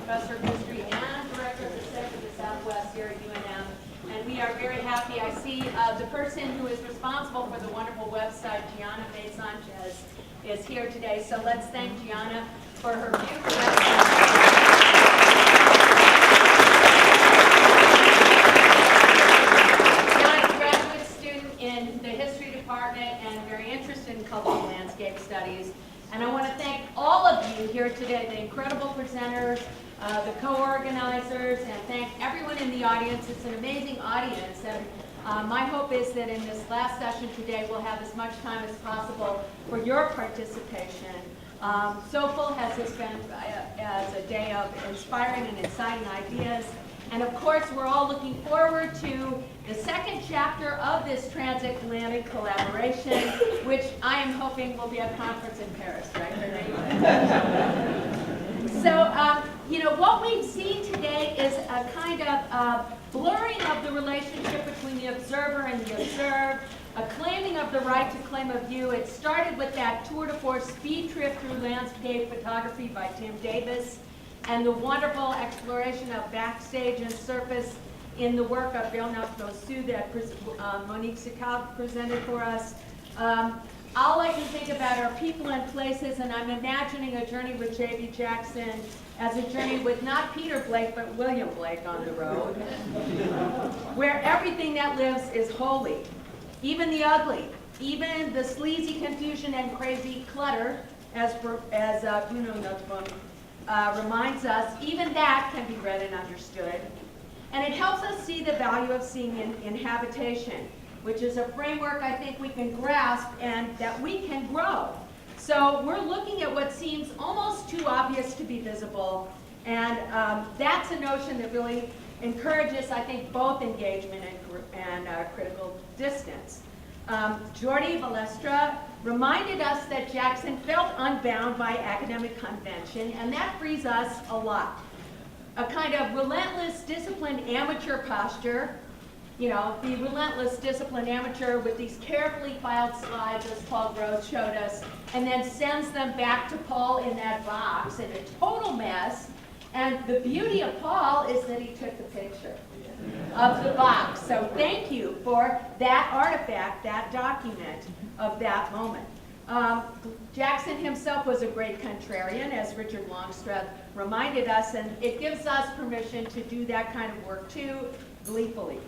Professor of History and Director of the Center for the Southwest here at UNM. And we are very happy. I see the person who is responsible for the wonderful website, Gianna May Sanchez, is here today. So let's thank Gianna for her beautiful website. In the history department and very interested in cultural landscape studies. And I want to thank all of you here today, the incredible presenters, the co-organizers, and thank everyone in the audience. It's an amazing audience, and my hope is that in this last session today we'll have as much time as possible for your participation. So full has this been as a day of inspiring and exciting ideas. And of course, we're all looking forward to the second chapter of this transatlantic collaboration, which I am hoping will be a conference in Paris, right? So, you know, what we've seen today is a kind of blurring of the relationship between the observer and the observed, a claiming of the right to claim a view. It started with that tour de force speed trip through landscape photography by Tim Davis, and the wonderful exploration of backstage and surface in the work of Bernard Flossu that Monique Siccal presented for us. All I can think about are people and places, and I'm imagining a journey with J.B. Jackson as a journey with not Peter Blake, but William Blake on the road, where everything that lives is holy, even the ugly, even the sleazy confusion and crazy clutter, as Bruno Nussbaum reminds us, even that can be read and understood. And it helps us see the value of seeing in habitation, which is a framework I think we can grasp and that we can grow. So we're looking at what seems almost too obvious to be visible, and that's a notion that really encourages, I think, both engagement and critical distance. Jordi Balestra reminded us that Jackson felt unbound by academic convention, and that frees us a lot. A kind of relentless, disciplined amateur posture, you know, the relentless, disciplined amateur with these carefully filed slides, as Paul Gross showed us, and then sends them back to Paul in that box in a total mess. And the beauty of Paul is that he took the picture of the box. So thank you for that artifact, that document of that moment. Jackson himself was a great contrarian, as Richard Longstreth reminded us, and it gives us permission to do that kind of work too, gleefully.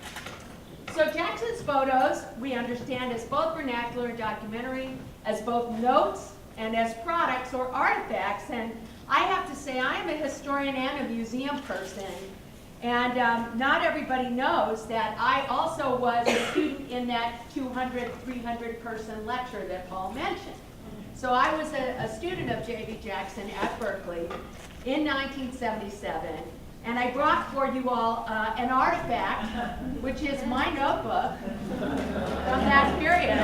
So Jackson's photos, we understand, as both vernacular and documentary, as both notes and as products or artifacts. And I have to say, I am a historian and a museum person. And not everybody knows that I also was a student in that 200, 300 person lecture that Paul mentioned. So I was a student of J.B. Jackson at Berkeley in 1977. And I brought for you all an artifact, which is my notebook from that period.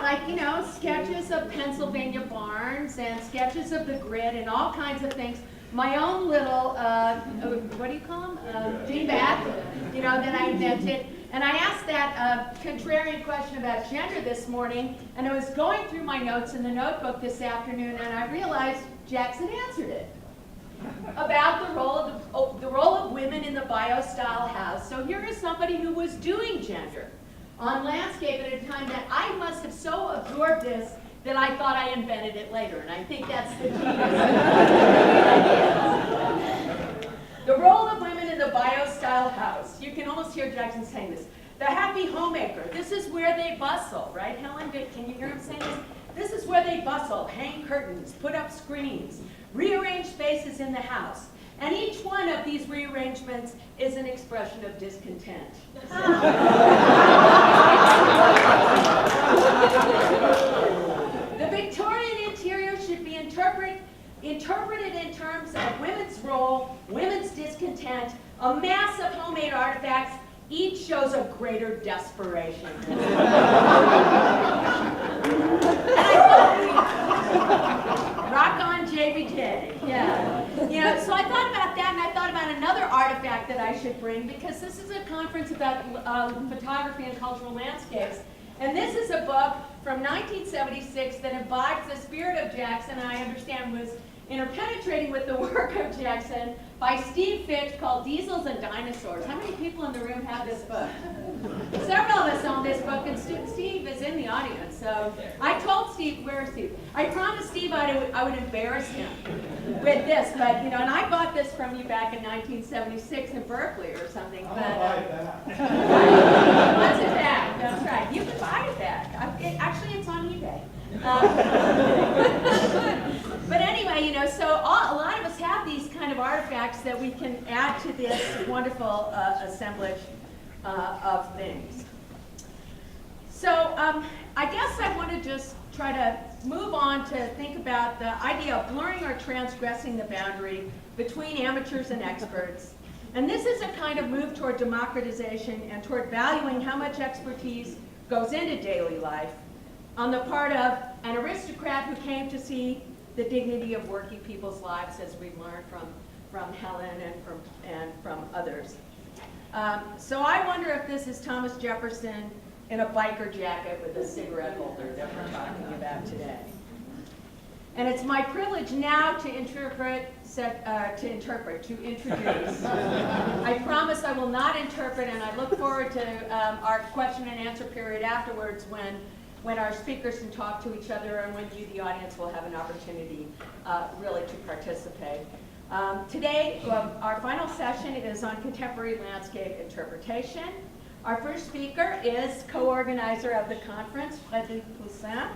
Like, you know, sketches of Pennsylvania barns and sketches of the grid and all kinds of things. My own little, what do you call them? D-bath, you know, that I invented. And I asked that contrarian question about gender this morning, and I was going through my notes in the notebook this afternoon, and I realized Jackson answered it about the role of women in the bio-style house. So here is somebody who was doing gender on landscape at a time that I must have so absorbed this that I thought I invented it later, and I think that's the genius. The role of women in the bio-style house. You can almost hear Jackson saying this. The happy homemaker. This is where they bustle, right, Helen? Can you hear him saying this? This is where they bustle, hang curtains, put up screens, rearrange spaces in the house. And each one of these rearrangements is an expression of discontent. The Victorian interior should be interpreted in terms of women's role, women's discontent, a mass of homemade artifacts. Each shows a greater desperation. Rock on JBJ, yeah. You know, so I thought about that, and I thought about another artifact that I should bring, because this is a conference about photography and cultural landscapes. And this is a book from 1976 that imbibes the spirit of Jackson, and I understand was interpenetrating with the work of Jackson, by Steve Fitch, called Diesels and Dinosaurs. How many people in the room have this book? Several of us own this book, and Steve is in the audience. So I told Steve, where is Steve? I promised Steve I would embarrass him with this, but you know, and I bought this from you back in 1976 in Berkeley or something. But buy it back. what's it back? That's right. You can buy it back. Actually, it's on eBay. But anyway, you know, so a lot of us have these kind of artifacts that we can add to this wonderful assemblage of things. So I guess I want to just try to move on to think about the idea of blurring or transgressing the boundary between amateurs and experts. And this is a kind of move toward democratization and toward valuing how much expertise goes into daily life on the part of an aristocrat who came to see the dignity of working people's lives, as we've learned from Helen and from others. So I wonder if this is Thomas Jefferson in a biker jacket with a cigarette holder that we're talking about today. And it's my privilege now to introduce. I promise I will not interpret, and I look forward to our question and answer period afterwards when our speakers can talk to each other and when you, the audience, will have an opportunity really to participate. Today, our final session is on contemporary landscape interpretation. Our first speaker is co-organizer of the conference, Frédéric Poussin.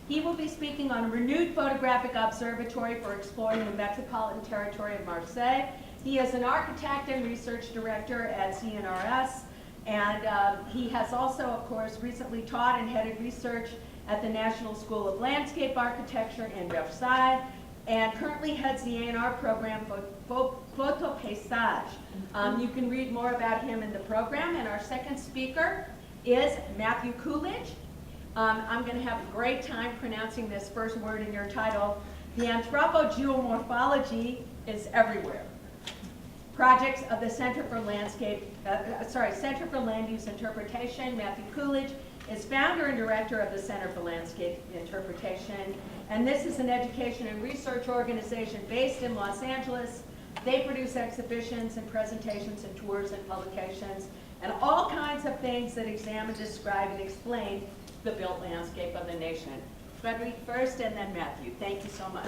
He will be speaking on a renewed photographic observatory for exploring the metropolitan territory of Marseille. He is an architect and research director at CNRS, and he has also, of course, recently taught and headed research at the National School of Landscape Architecture in Versailles, and currently heads the A&R program for Photo Paysage. You can read more about him in the program. And our second speaker is Matthew Coolidge. I'm going to have a great time pronouncing this first word in your title. The anthropogeomorphology is everywhere. Projects of the Center for Land Use Interpretation. Matthew Coolidge is founder and director of the Center for Landscape Interpretation. And this is an education and research organization based in Los Angeles. They produce exhibitions and presentations and tours and publications and all kinds of things that examine, describe, and explain the built landscape of the nation. Frédéric first and then Matthew. Thank you so much.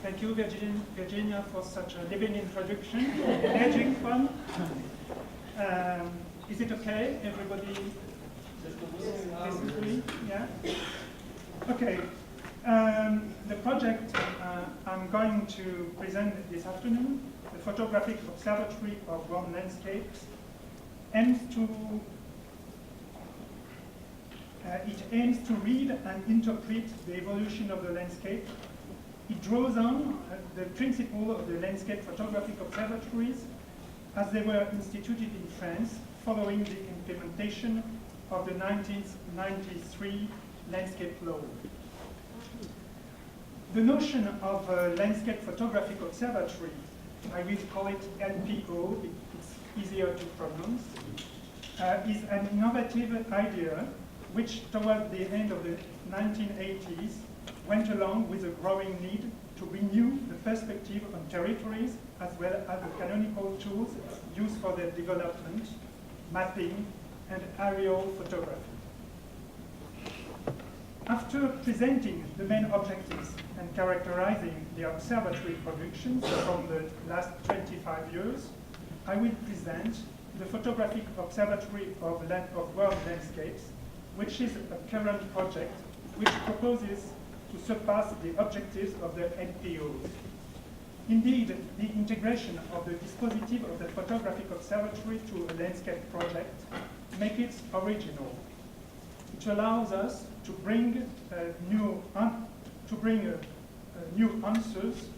Thank you, Virginia, for such a living introduction. Magic fun. Is it okay? Everybody disagree? Yeah? Okay. The project I'm going to present this afternoon, the Photographic Observatory of World Landscapes, aims to read and interpret the evolution of the landscape. It draws on the principle of the landscape photographic observatories as they were instituted in France following the implementation of the 1993 landscape law. The notion of a landscape photographic observatory, I will call it LPO, it's easier to pronounce, is an innovative idea which toward the end of the 1980s went along with a growing need to renew the perspective on territories as well as the canonical tools used for their development, mapping, and aerial photography. After presenting the main objectives and characterizing the observatory productions from the last 25 years, I will present the Photographic Observatory of World Landscapes, which is a current project which proposes to surpass the objectives of the LPO. Indeed, the integration of the dispositive of the Photographic Observatory to a landscape project makes it original. It allows us to bring new answers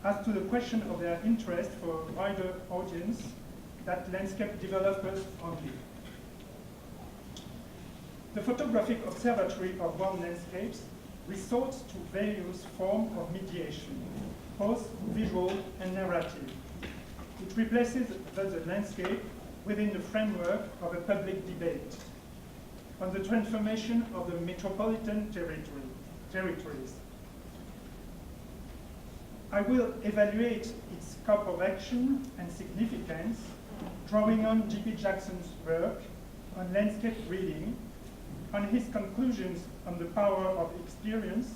as to the question of their interest for a wider audience than landscape developers only. The Photographic Observatory of World Landscapes resort to various forms of mediation, both visual and narrative. It replaces the landscape within the framework of a public debate on the transformation of the metropolitan territories. I will evaluate its scope of action and significance, drawing on J.P. Jackson's work on landscape reading, on his conclusions on the power of experience,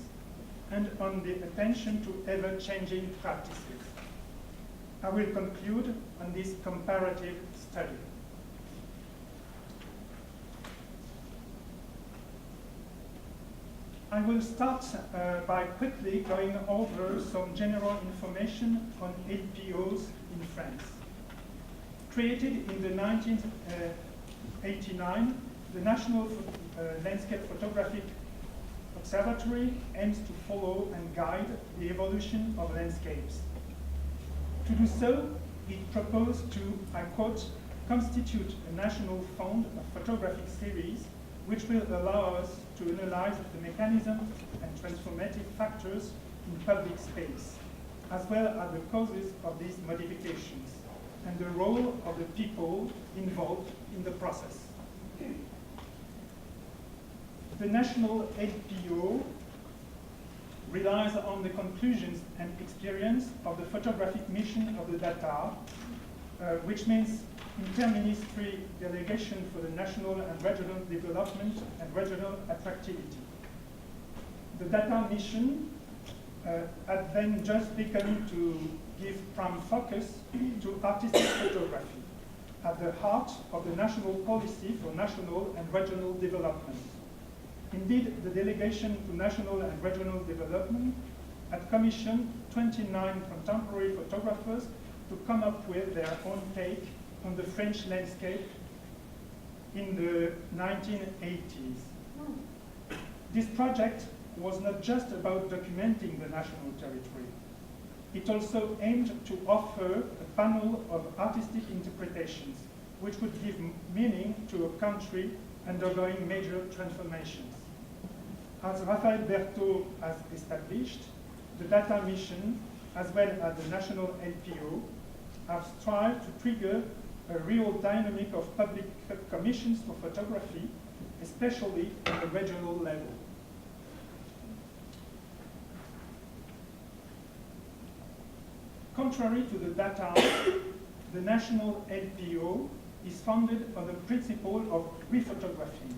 and on the attention to ever-changing practices. I will conclude on this comparative study. I will start by quickly going over some general information on LPOs in France. Created in the 1989, the National Landscape Photographic Observatory aims to follow and guide the evolution of landscapes. To do so, it proposed to, I quote, constitute a national fund of photographic series which will allow us to analyze the mechanism and transformative factors in public space, as well as the causes of these modifications and the role of the people involved in the process. The National LPO relies on the conclusions and experience of the photographic mission of the data, which means interministry delegation for the national and regional development and regional attractivity. The data mission had then just begun to give prime focus to artistic photography at the heart of the national policy for national and regional development. Indeed, the Delegation to National and Regional Development had commissioned 29 contemporary photographers to come up with their own take on the French landscape in the 1980s. This project was not just about documenting the national territory. It also aimed to offer a panel of artistic interpretations, which would give meaning to a country undergoing major transformations. As Raphaël Berthaud has established, the data mission, as well as the national LPO, have strived to trigger a real dynamic of public commissions for photography, especially at the regional level. Contrary to the data, the national LPO is founded on the principle of rephotography.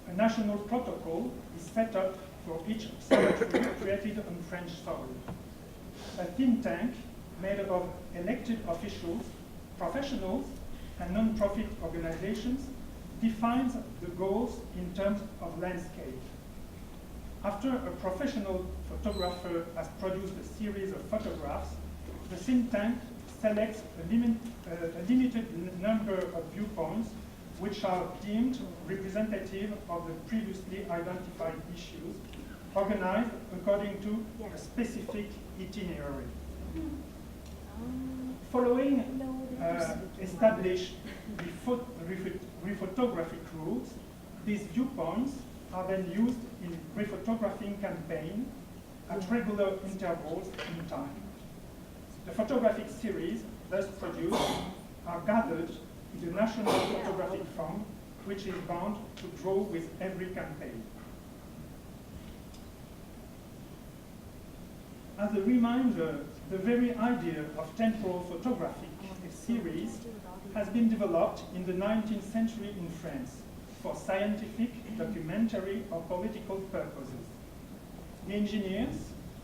A national protocol is set up for each observatory created on French soil. A think tank made of elected officials, professionals, and non-profit organizations defines the goals in terms of landscape. After a professional photographer has produced a series of photographs, the think tank selects a limited number of viewpoints which are deemed representative of the previously identified issues, organized according to a specific itinerary. Following established rephotographic rules, these viewpoints are then used in rephotographing campaign at regular intervals in time. The photographic series thus produced are gathered in the National Photographic Fund, which is bound to draw with every campaign. As a reminder, the very idea of temporal photographic series has been developed in the 19th century in France for scientific, documentary, or political purposes. The engineers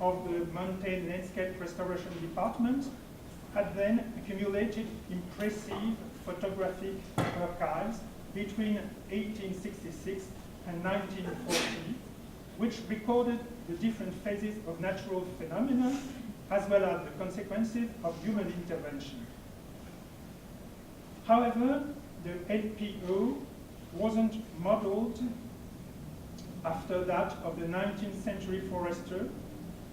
of the Mountain Landscape Restoration Department had then accumulated impressive photographic archives between 1866 and 1940, which recorded the different phases of natural phenomena as well as the consequences of human intervention. However, the LPO wasn't modeled after that of the 19th century forester,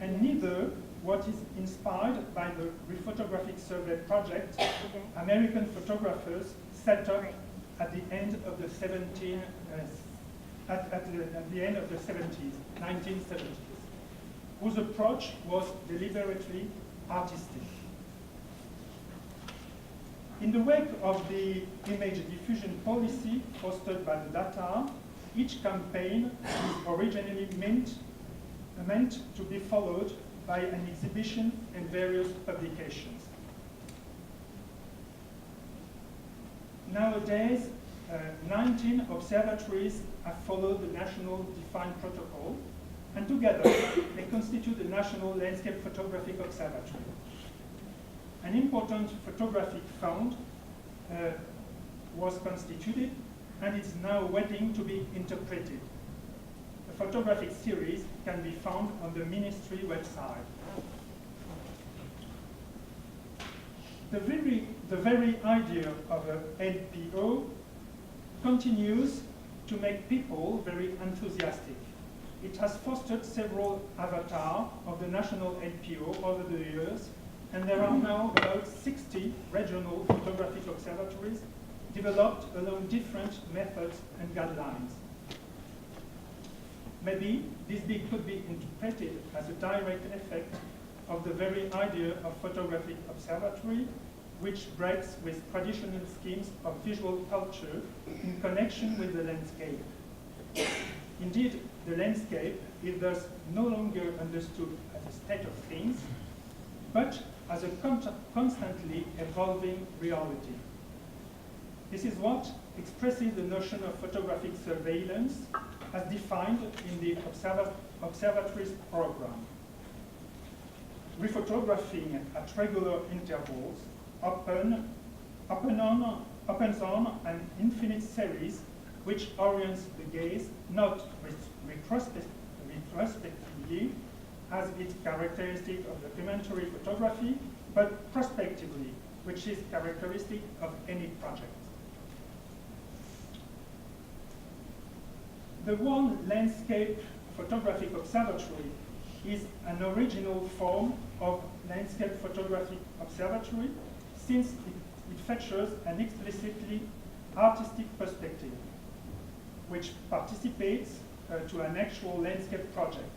and neither what is inspired by the Rephotographic Survey project American photographers set up at the end of the at the end of the 1970s, whose approach was deliberately artistic. In the wake of the image diffusion policy fostered by the data, each campaign is originally meant to be followed by an exhibition and various publications. Nowadays, 19 observatories have followed the national defined protocol, and together they constitute the National Landscape Photographic Observatory. An important photographic fund was constituted, and it's now waiting to be interpreted. The photographic series can be found on the ministry website. The very idea of an LPO continues to make people very enthusiastic. It has fostered several avatars of the national LPO over the years, and there are now about 60 regional photographic observatories developed along different methods and guidelines. Maybe this could be interpreted as a direct effect of the very idea of photographic observatory, which breaks with traditional schemes of visual culture in connection with the landscape. Indeed, the landscape is thus no longer understood as a state of things, but as a constantly evolving reality. This is what expresses the notion of photographic surveillance as defined in the observatory's program. Rephotographing at regular intervals opens on an infinite series which orients the gaze not retrospectively as its characteristic of documentary photography, but prospectively, which is characteristic of any project. The One Landscape Photographic Observatory is an original form of landscape photographic observatory since it features an explicitly artistic perspective, which participates to an actual landscape project.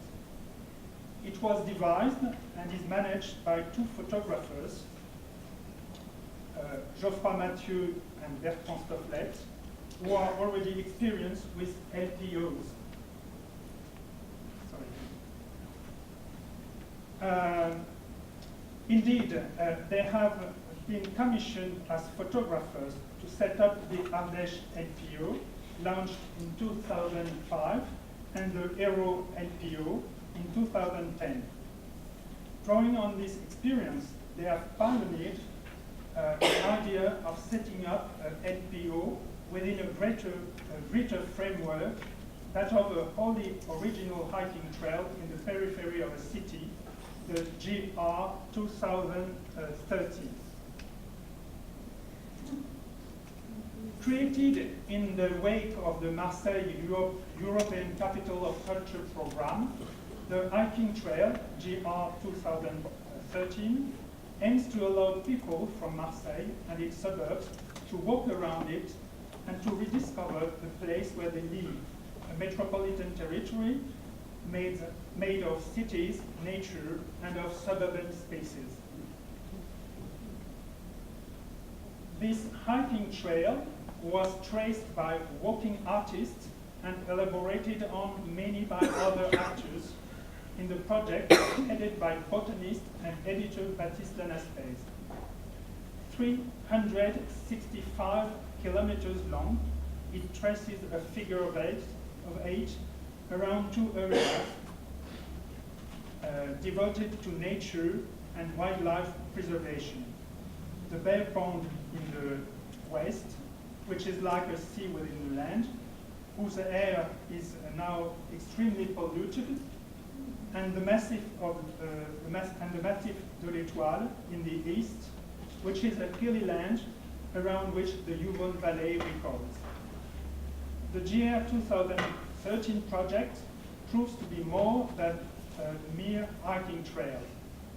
It was devised and is managed by two photographers, Geoffroy Mathieu and Bertrand Stofflet, who are already experienced with LPOs. Indeed, they have been commissioned as photographers to set up the Ardèche LPO, launched in 2005, and the Hérault LPO in 2010. Drawing on this experience, they have pioneered the idea of setting up an LPO within a greater framework, that of a wholly original hiking trail in the periphery of a city, the GR 2030. Created in the wake of the Marseille European Capital of Culture program, the hiking trail, GR 2013, aims to allow people from Marseille and its suburbs to walk around it and to rediscover the place where they live, a metropolitan territory made of cities, nature, and of suburban spaces. This hiking trail was traced by walking artists and elaborated on many by other actors in the project headed by botanist and editor Baptiste Lanaspez. 365 kilometers long, it traces a figure of eight around two areas devoted to nature and wildlife preservation. The Bear Pond in the west, which is like a sea within the land, whose air is now extremely polluted, and the massif de l'Étoile in the east, which is a hilly land around which the Yvonne Valley records. The GR 2013 project proves to be more than a mere hiking trail.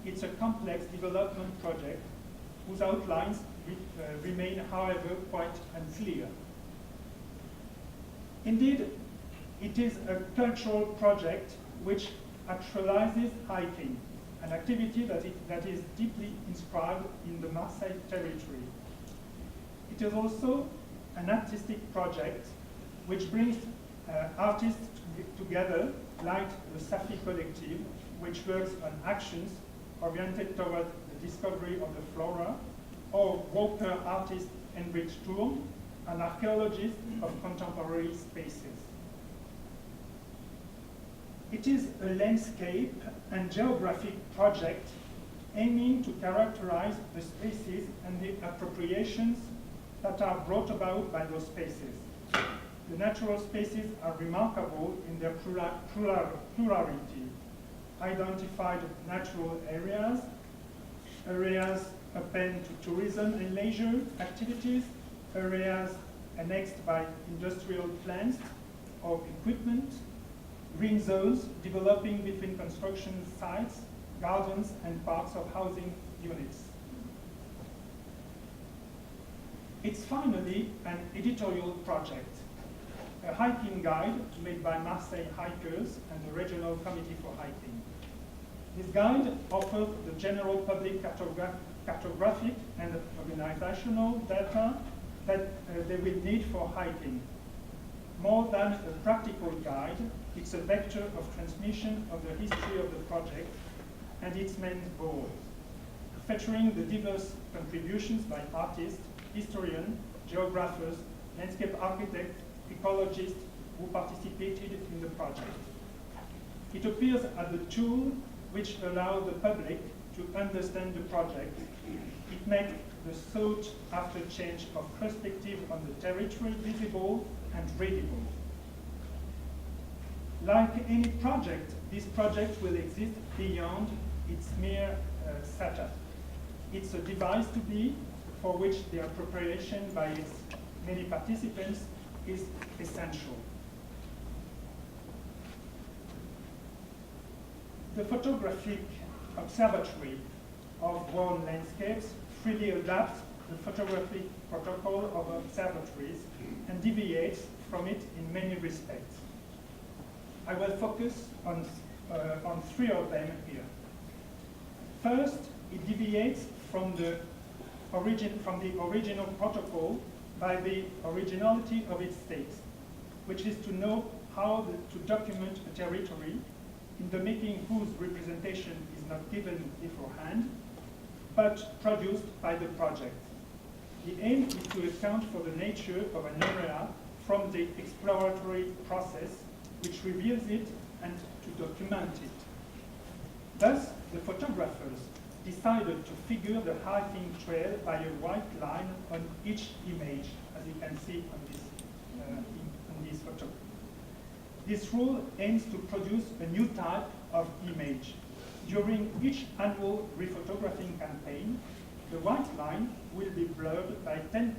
It's a complex development project whose outlines remain, however, quite unclear. Indeed, It is a cultural project which actualizes hiking, an activity that is deeply inscribed in the Marseille territory. It is also an artistic project which brings artists together, like the Safi Collective, which works on actions oriented toward the discovery of the flora, or Walker artist Enrich Thurm, an archaeologist of contemporary spaces. It is a landscape and geographic project aiming to characterize the spaces and the appropriations that are brought about by those spaces. The natural spaces are remarkable in their plurality. Identified natural areas, areas open to tourism and leisure activities, areas annexed by industrial plants or equipment, green zones developing between construction sites, gardens, and parks of housing units. It's finally an editorial project, a hiking guide made by Marseille hikers and the Regional Committee for Hiking. This guide offers the general public cartographic and organizational data that they will need for hiking. More than a practical guide, it's a vector of transmission of the history of the project and its main goals, featuring the diverse contributions by artists, historians, geographers, landscape architects, ecologists who participated in the project. It appears as a tool which allows the public to understand the project. It makes the sought-after change of perspective on the territory visible and readable. Like any project, this project will exist beyond its mere setup. It's a device to be for which the appropriation by its many participants is essential. The photographic observatory of world landscapes freely adapts the photographic protocol of observatories and deviates from it in many respects. I will focus on three of them here. First, it deviates from the original protocol by the originality of its state, which is to know how to document a territory, in the making whose representation is not given beforehand, but produced by the project. The aim is to account for the nature of an area from the exploratory process, which reveals it, and to document it. Thus, the photographers decided to figure the hiking trail by a white line on each image, as you can see on this photo. This rule aims to produce a new type of image. During each annual rephotographing campaign, the white line will be blurred by 10%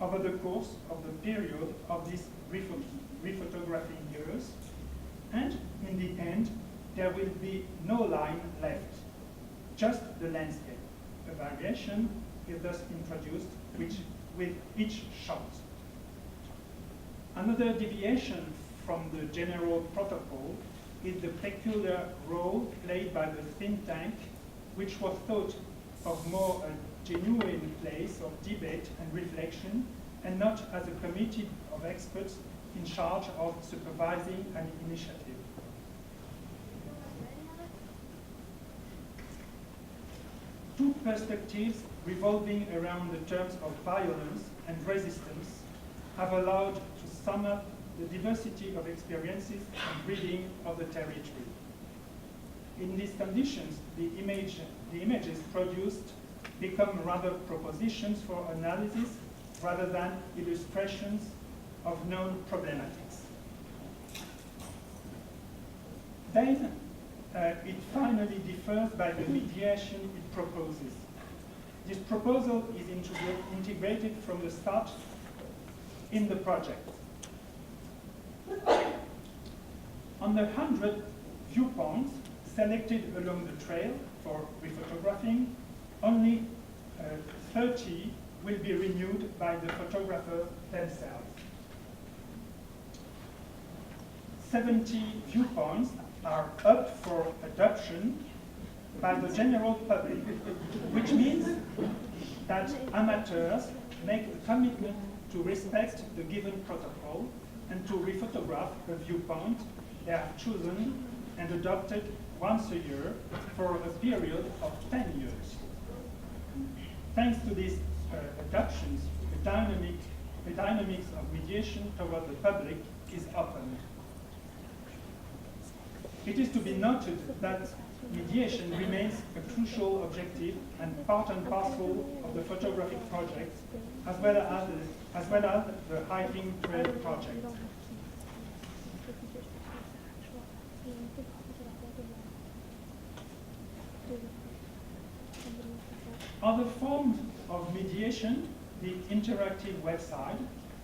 over the course of the period of these rephotographing years, and in the end, there will be no line left, just the landscape. A variation is thus introduced with each shot. Another deviation from the general protocol is the peculiar role played by the think tank, which was thought of more a genuine place of debate and reflection, and not as a committee of experts in charge of supervising an initiative. Two perspectives revolving around the terms of violence and resistance have allowed to sum up the diversity of experiences and reading of the territory. In these conditions, the images produced become rather propositions for analysis rather than illustrations of known problematics. Then, it finally differs by the mediation it proposes. This proposal is integrated from the start in the project. On the 100 viewpoints selected along the trail for rephotographing, only 30 will be renewed by the photographers themselves. 70 viewpoints are up for adoption by the general public, which means that amateurs make a commitment to respect the given protocol and to rephotograph a viewpoint they have chosen and adopted once a year for a period of 10 years. Thanks to these adoptions, the dynamics of mediation toward the public is opened. It is to be noted that mediation remains a crucial objective and part and parcel of the photographic project, as well as the hiking trail project. Other forms of mediation, the interactive website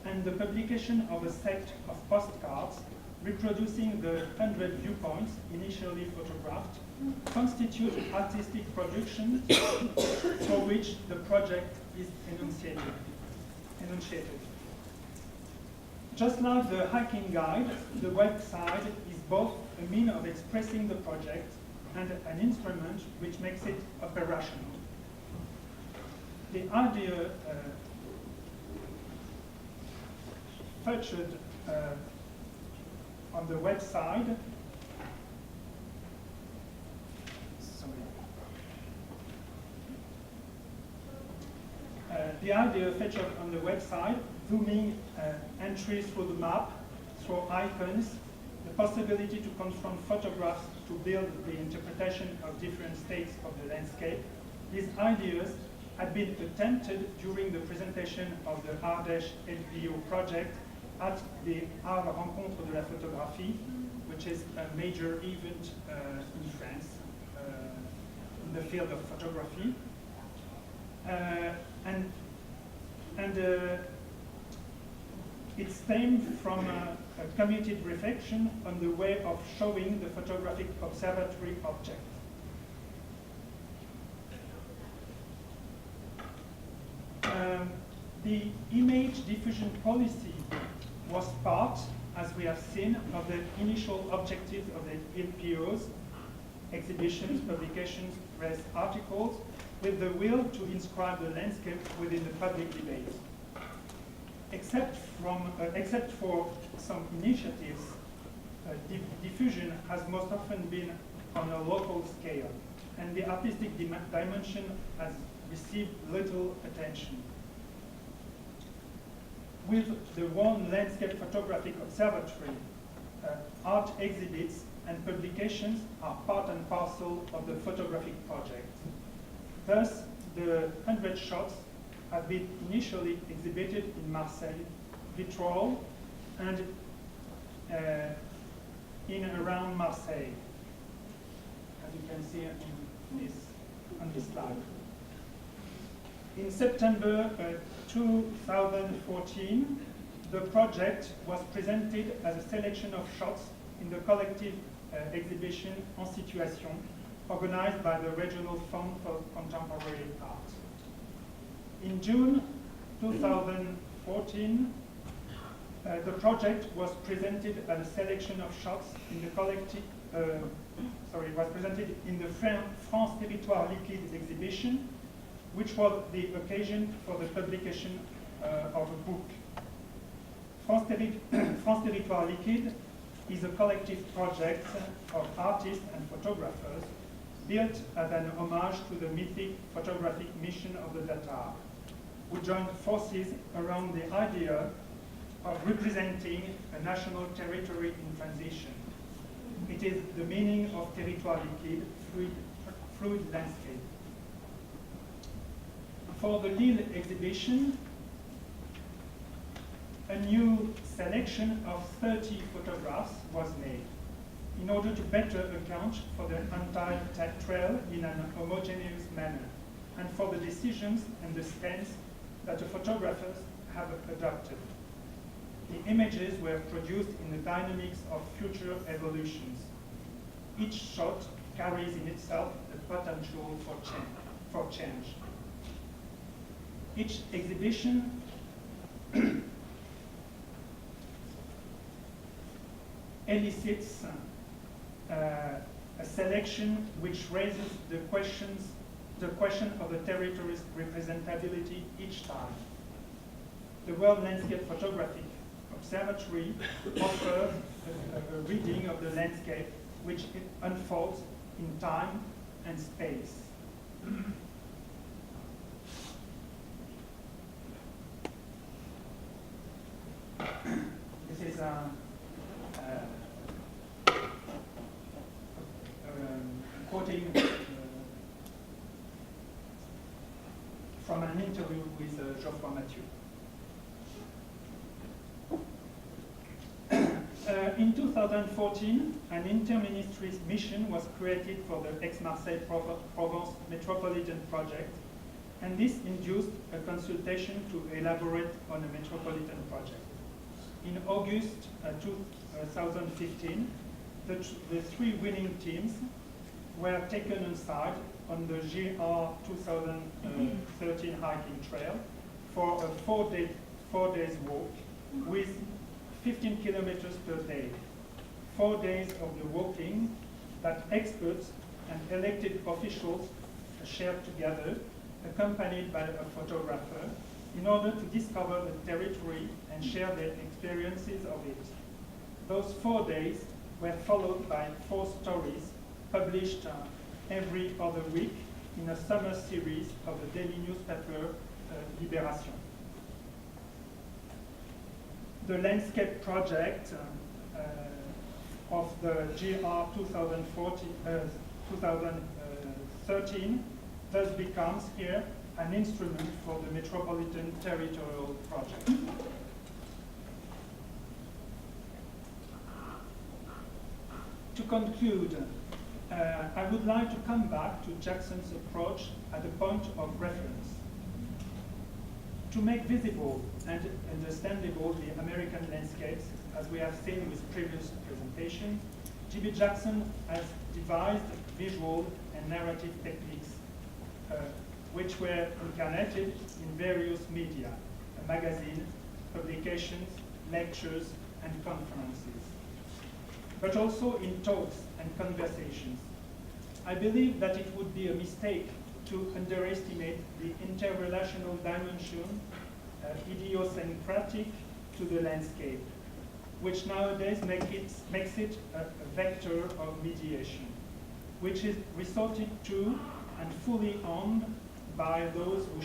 and the publication of a set of postcards reproducing the 100 viewpoints initially photographed, constitute artistic productions for which the project is enunciated. Just like the hiking guide, the website is both a means of expressing the project and an instrument which makes it operational. The idea featured on the website, the idea featured on the website, zooming entries through the map, through icons, the possibility to confront photographs to build the interpretation of different states of the landscape. These ideas had been attempted during the presentation of the Ardèche LPO project at the Arles Rencontre de la Photographie, which is a major event in France in the field of photography. It stemmed from a committed reflection on the way of showing the photographic observatory object. The image diffusion policy was part, as we have seen, of the initial objectives of the LPOs, exhibitions, publications, press articles, with the will to inscribe the landscape within the public debate. Except for some initiatives, diffusion has most often been on a local scale, and the artistic dimension has received little attention. With the One Landscape Photographic Observatory, art exhibits and publications are part and parcel of the photographic project. Thus, the 100 shots have been initially exhibited in Marseille, Vitrolles, and in and around Marseille, as you can see on this slide. In September 2014, the project was presented as a selection of shots in the collective exhibition En Situation, organized by the Regional Fund for Contemporary Art. In June 2014, the project was presented as a selection of shots in the collective, was presented in the France Territoire Liquide exhibition, which was the occasion for the publication of a book. France Territoire Liquide is a collective project of artists and photographers built as an homage to the mythic photographic mission of the Tatars, who joined forces around the idea of representing a national territory in transition. It is the meaning of territoire liquide, fluid landscape. For the Lille exhibition, a new selection of 30 photographs was made in order to better account for the entire trail in an homogeneous manner and for the decisions and the stance that the photographers have adopted. The images were produced in the dynamics of future evolutions. Each shot carries in itself the potential for change. Each exhibition elicits a selection which raises the question of the territory's representability each time. The World Landscape Photographic Observatory offers a reading of the landscape which it unfolds in time and space. This is quoting from an interview with Geoffroy Mathieu. In 2014, an inter-ministries mission was created for the Aix-Marseille-Provence Metropolitan Project, and this induced a consultation to elaborate on a metropolitan project. In August 2015, the three winning teams were taken on site on the GR 2013 hiking trail for a four days walk with 15 kilometers per day. 4 days of the walking that experts and elected officials shared together, accompanied by a photographer, in order to discover the territory and share their experiences of it. Those 4 days were followed by 4 stories published every other week in a summer series of the daily newspaper Libération. The landscape project of the GR 2013 thus becomes here an instrument for the Metropolitan Territorial Project. To conclude, I would like to come back to Jackson's approach at a point of reference. To make visible and understandable the American landscapes, as we have seen with previous presentations, J.B. Jackson has devised visual and narrative techniques which were incarnated in various media, a magazine, publications, lectures, and conferences, but also in talks and conversations. I believe that it would be a mistake to underestimate the interrelational dimension, idiosyncratic to the landscape, which nowadays makes it a vector of mediation, which is resorted to and fully owned by those who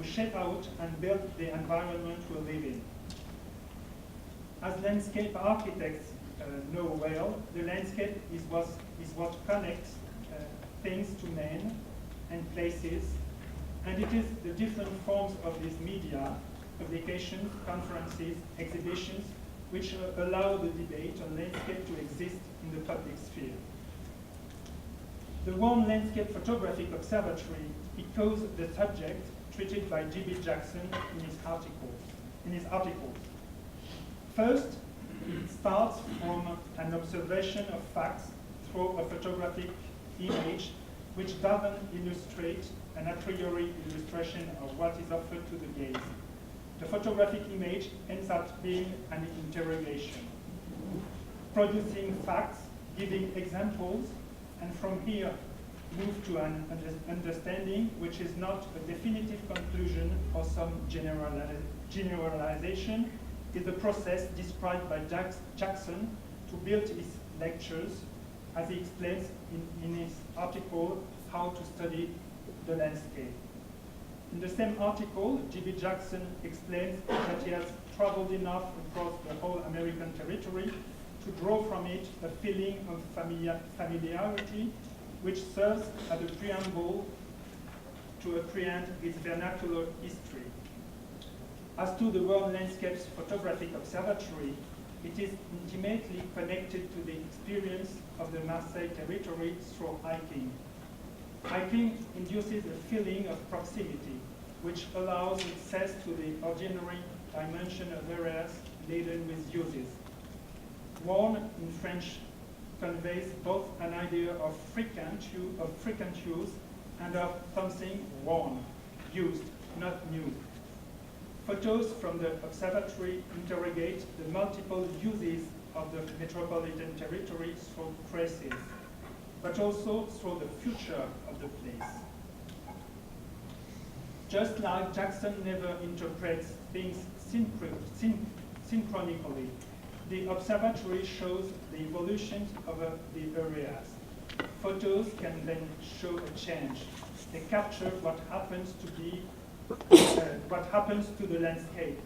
shape out and build the environment we live in. As landscape architects know well, the landscape is what connects things to men and places, and it is the different forms of these media, publications, conferences, exhibitions, which allow the debate on landscape to exist in the public sphere. The World Landscape Photographic Observatory echoes the subject treated by J.B. Jackson in his articles. First, it starts from an observation of facts through a photographic image which doesn't illustrate an a priori illustration of what is offered to the gaze. The photographic image ends up being an interrogation, producing facts, giving examples, and from here move to an understanding which is not a definitive conclusion or some generalization, is the process described by Jackson to build his lectures, as he explains in his article, How to Study the Landscape. In the same article, J.B. Jackson explains that he has traveled enough across the whole American territory to draw from it a feeling of familiarity which serves as a preamble to apprehend its vernacular history. As to the World Landscapes Photographic Observatory, it is intimately connected to the experience of the Marseille territory through hiking. Hiking induces a feeling of proximity, which allows access to the ordinary dimension of areas laden with uses. Worn in French conveys both an idea of frequent use and of something worn, used, not new. Photos from the observatory interrogate the multiple uses of the metropolitan territory through traces, but also through the future of the place. Just like Jackson never interprets things synchronically, the observatory shows the evolution of the areas. Photos can then show a change. They capture what happens to the landscape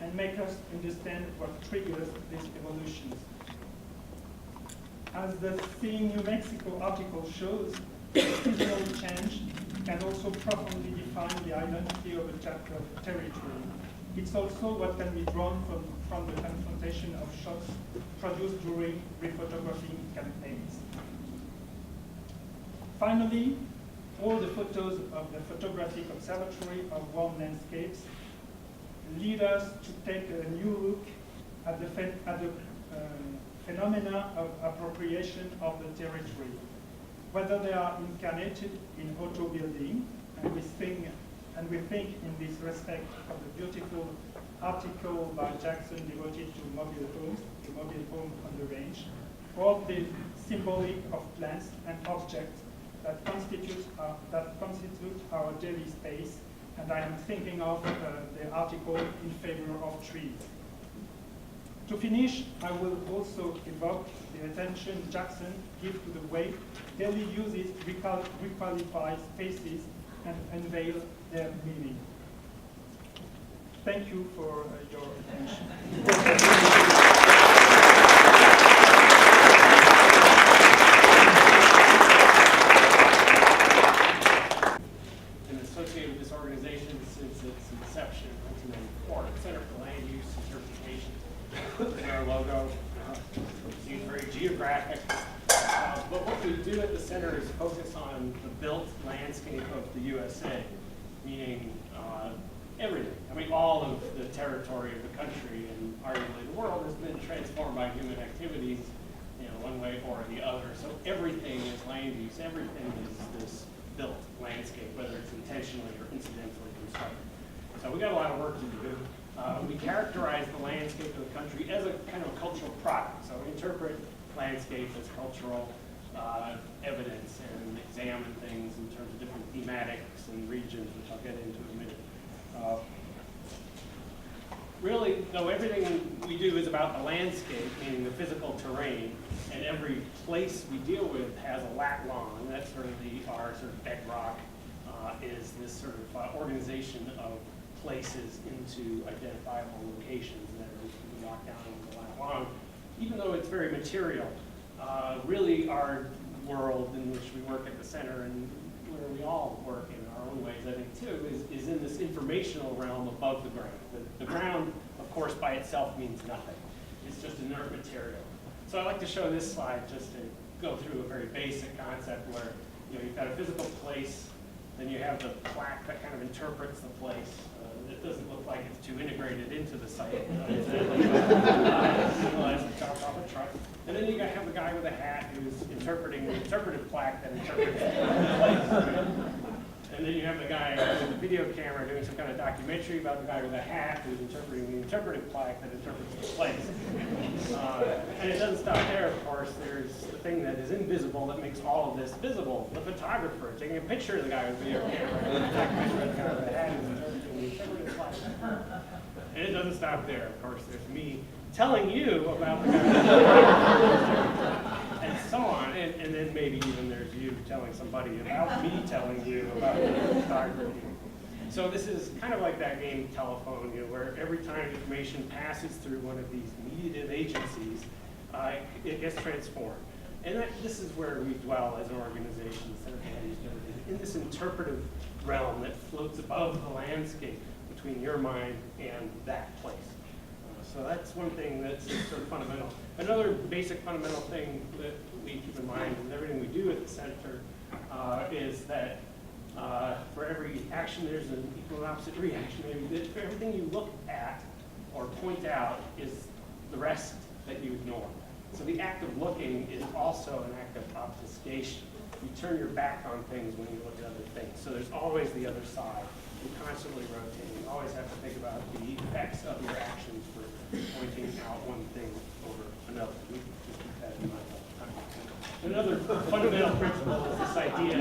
and make us understand what triggers these evolutions. As the Seeing New Mexico article shows, seasonal change can also profoundly define the identity of a territory. It's also what can be drawn from the confrontation of shots produced during rephotographing campaigns. Finally, all the photos of the photographic observatory of warm landscapes lead us to take a new look at the phenomena of appropriation of the territory, whether they are incarnated in auto building, and we think in this respect of the beautiful article by Jackson devoted to mobile homes, the mobile home on the range, or the symbolic of plants and objects that constitute our daily space, and I am thinking of the article in favor of trees. To finish, I will also evoke the attention Jackson gives to the way daily uses requalify spaces and unveil their meaning. Thank you for your attention. Associated with this organization since its inception in 1994, the Center for Land Use Interpretation. Our logo seems very geographic, but what we do at the center is focus on the built landscape of the USA, meaning everything. I mean, all of the territory of the country and arguably the world has been transformed by human activities, one way or the other. So everything is land use. Everything is this built landscape, whether it's intentionally or incidentally constructed. So we got a lot of work to do. We characterize the landscape of the country as a kind of cultural product. So we interpret landscape as cultural evidence and examine things in terms of different thematics and regions, which I'll get into in a minute. Really, though, everything we do is about the landscape, meaning the physical terrain, and every place we deal with has a lat long. That's sort of our sort of bedrock, is this sort of organization of places into identifiable locations that are locked down over the lat long. Even though it's very material, really our world in which we work at the center and where we all work in our own ways, I think, too, is in this informational realm above the ground. The ground, of course, by itself means nothing. It's just inert material. So I like to show this slide just to go through a very basic concept where you've got a physical place, then you have the plaque that kind of interprets the place. It doesn't look like it's too integrated into the site. As it drops off a truck. And then you have the guy with a hat who's interpreting the interpretive plaque that interprets the place. And then you have the guy with the video camera doing some kind of documentary about the guy with a hat who's interpreting the interpretive plaque that interprets the place. And it doesn't stop there, of course. There's the thing that is invisible that makes all of this visible. The photographer taking a picture of the guy with the video camera and the documentary of the guy with the hat who's interpreting the interpretive plaque. And it doesn't stop there, of course. There's me telling you about the guy and so on, and then maybe even there's you telling somebody about me telling you about the photography. So this is kind of like that game Telephone, where every time information passes through one of these mediative agencies, it gets transformed. And this is where we dwell as an organization, in this interpretive realm that floats above the landscape between your mind and that place. So that's one thing that's sort of fundamental. Another basic fundamental thing that we keep in mind with everything we do at the center is that for every action there's an equal and opposite reaction. For everything you look at or point out is the rest that you ignore. So the act of looking is also an act of obfuscation. You turn your back on things when you look at other things. So there's always the other side and constantly rotating. You always have to think about the effects of your actions for pointing out one thing over another. We just keep that in mind all the time. Another fundamental principle is this idea,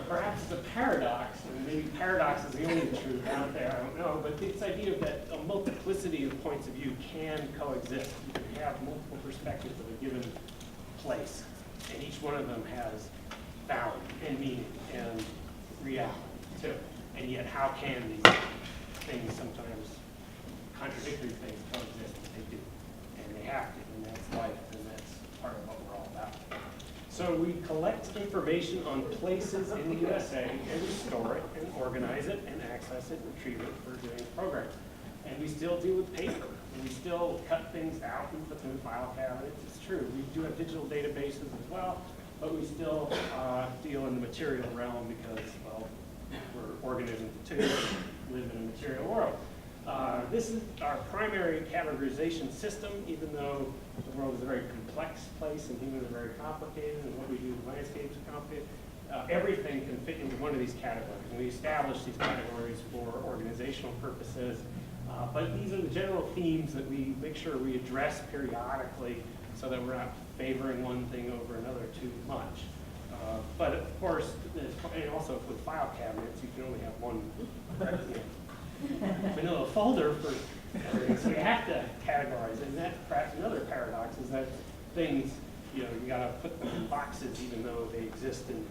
perhaps it's a paradox, and maybe paradox is the only truth out there, I don't know, but this idea that a multiplicity of points of view can coexist. You can have multiple perspectives of a given place, and each one of them has value and meaning and reality too. And yet, how can these things, sometimes contradictory things, coexist? They do, and they have to, and that's life, and that's part of what we're all about. So we collect information on places in the USA, and we store it, and organize it, and access it, and retrieve it for doing programs. And we still deal with paper, and we still cut things out and put them in file cabinets. It's true. We do have digital databases as well, but we still deal in the material realm because, well, we're organisms too, live in a material world. This is our primary categorization system, even though the world is a very complex place and humans are very complicated, and what we do with landscapes are complicated. Everything can fit into one of these categories, and we establish these categories for organizational purposes. But these are the general themes that we make sure we address periodically so that we're not favoring one thing over another too much. But of course, and also with file cabinets, you can only have one vanilla folder for everything, so you have to categorize. And that's perhaps another paradox is that things, you gotta put them in boxes even though they exist in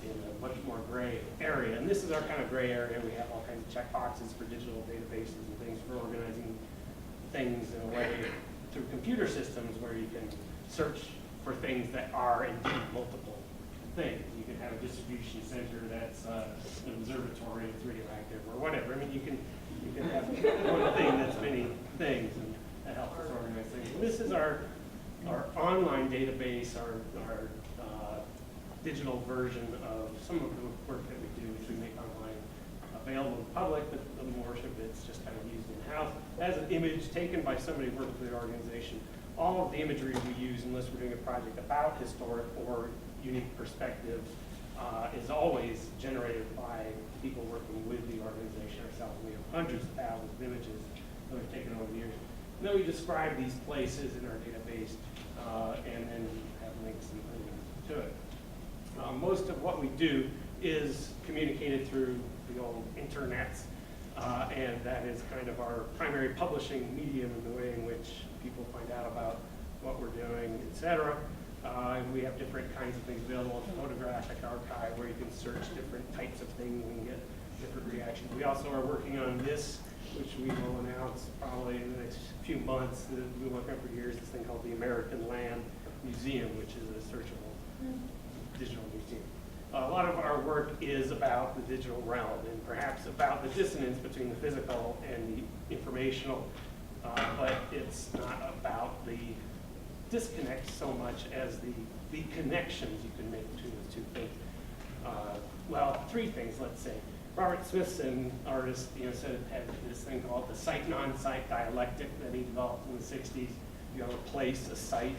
a much more gray area. And this is our kind of gray area. We have all kinds of check boxes for digital databases and things for organizing things in a way through computer systems where you can search for things that are indeed multiple things. You can have a distribution center that's an observatory that's radioactive or whatever. I mean, you can have one thing that's many things, and that helps us organize things. And this is our online database, our digital version of some of the work that we do, which we make online available to the public, but more of it's just kind of used in-house. As an image taken by somebody working for the organization, all of the imagery we use, unless we're doing a project about historic or unique perspectives, is always generated by people working with the organization ourselves. We have hundreds of thousands of images that we've taken over the years. And then we describe these places in our database and then have links and things to it. Most of what we do is communicated through the old internets, and that is kind of our primary publishing medium in the way in which people find out about what we're doing, etc. We have different kinds of things available, a photographic archive where you can search different types of things and get different reactions. We also are working on this, which we will announce probably in the next few months. We've been working on for years, this thing called the American Land Museum, which is a searchable digital museum. A lot of our work is about the digital realm and perhaps about the dissonance between the physical and the informational, but it's not about the disconnect so much as the connections you can make between those two things. Well, three things, let's say. Robert Smithson, artist, said had this thing called the site-non-site dialectic that he developed in the 60s. You have a place, a site,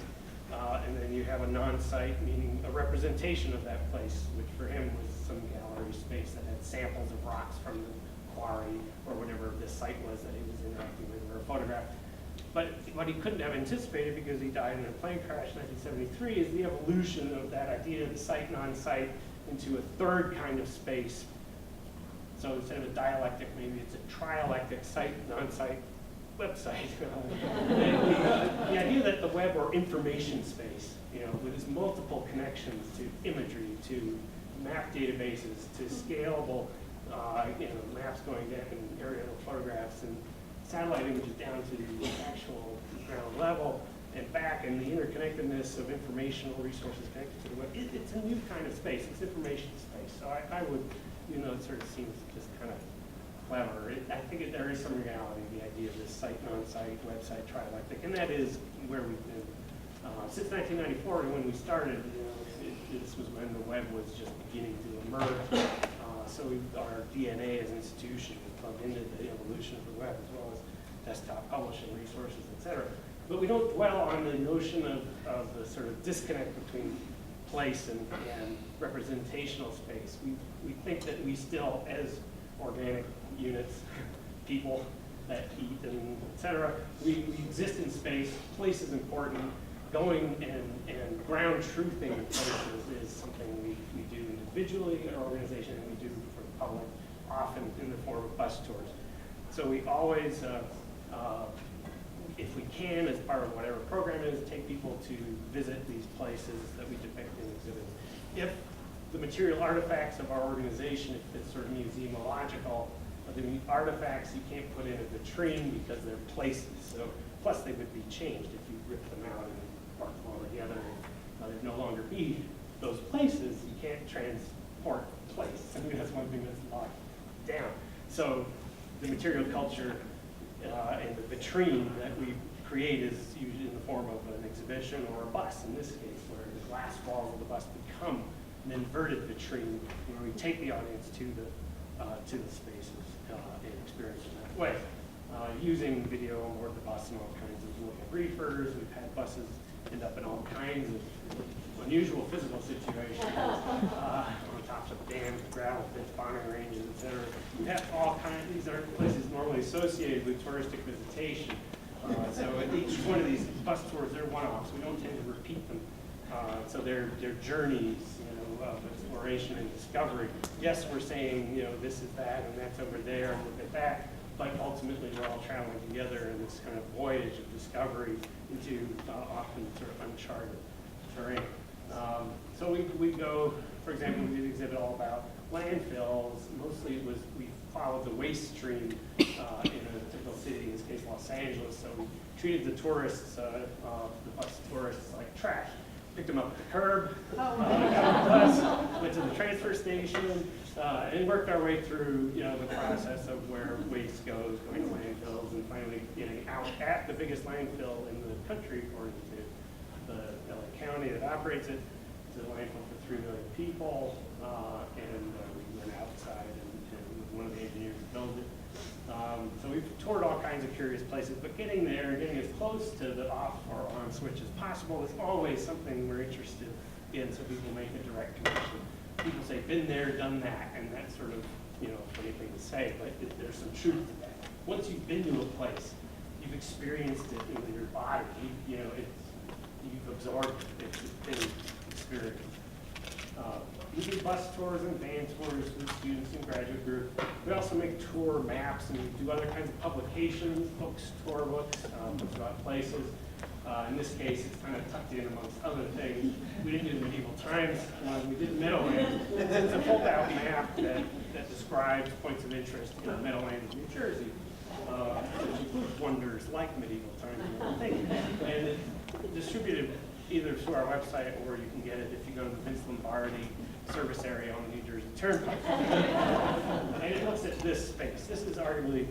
and then you have a non-site, meaning a representation of that place, which for him was some gallery space that had samples of rocks from the quarry or whatever this site was that he was interacting with, or a photograph. But what he couldn't have anticipated, because he died in a plane crash in 1973, is the evolution of that idea of the site, non-site, into a third kind of space. So instead of a dialectic, maybe it's a trialectic site, non-site, website. The idea that the web or information space, with its multiple connections to imagery, to map databases, to scalable, maps going down and aerial photographs and satellite images down to the actual ground level and back, and the interconnectedness of informational resources connected to the web. It's a new kind of space. It's information space. So I would, it sort of seems just kind of clever. I think there is some reality in the idea of this site, non-site, website, trialectic, and that is where we've been. Since 1994, when we started, this was when the web was just beginning to emerge. So our DNA as an institution is plugged into the evolution of the web, as well as desktop publishing resources, et cetera. But we don't dwell on the notion of the sort of disconnect between place and representational space. We think that we still, as organic units, people that eat and et cetera, we exist in space. Place is important. Going and ground truthing places is something we do individually in our organization, and we do for the public, often in the form of bus tours. So we always, if we can, as part of whatever program it is, take people to visit these places that we depict in exhibits. If the material artifacts of our organization, if it's sort of museumological, the artifacts you can't put in a vitrine because they're places. So, plus they would be changed if you rip them out and park them all together. They'd no longer be those places. You can't transport place. I mean, that's one thing that's locked down. So the material culture and the vitrine that we create is usually in the form of an exhibition or a bus, in this case, where the glass walls of the bus become an inverted vitrine where we take the audience to the spaces and experience in that way. Using video on board the bus and all kinds of little briefers. We've had buses end up in all kinds of unusual physical situations, on tops of dams, gravel pits, bombing ranges, etc. We have all kinds. These are places normally associated with touristic visitation. So at each one of these bus tours, they're one-offs. We don't tend to repeat them. So they're journeys, of exploration and discovery. Yes, we're saying, this is that and that's over there and look at that, but ultimately we're all traveling together in this kind of voyage of discovery into often sort of uncharted terrain. So we go, for example, we did an exhibit all about landfills. Mostly we followed the waste stream in a typical city, in this case Los Angeles. So we treated the tourists, the bus tourists, like trash. Picked them up at the curb, got on the bus, went to the transfer station, and worked our way through, the process of where waste goes, going to landfills, and finally getting out at the biggest landfill in the country, according to the LA County that operates it. It's a landfill for 3 million people, and we went outside and with one of the engineers who built it. So we've toured all kinds of curious places, but getting there, getting as close to the off or on switch as possible is always something we're interested in, so people make a direct connection. People say, been there, done that, and that's sort of, a funny thing to say, but there's some truth to that. Once you've been to a place, you've experienced it in your body, you've absorbed it, it's been experienced. We do bus tours and van tours with students and graduate groups. We also make tour maps and we do other kinds of publications, books, tour books, books about places. In this case, it's kind of tucked in amongst other things. We didn't do the medieval times one, we did Meadowlands. It's a fold-out map that describes points of interest in the Meadowlands of New Jersey. Which includes wonders like medieval times and it's distributed either through our website or you can get it if you go to the Vince Lombardi service area on the New Jersey Turnpike. And it looks at this space. This is arguably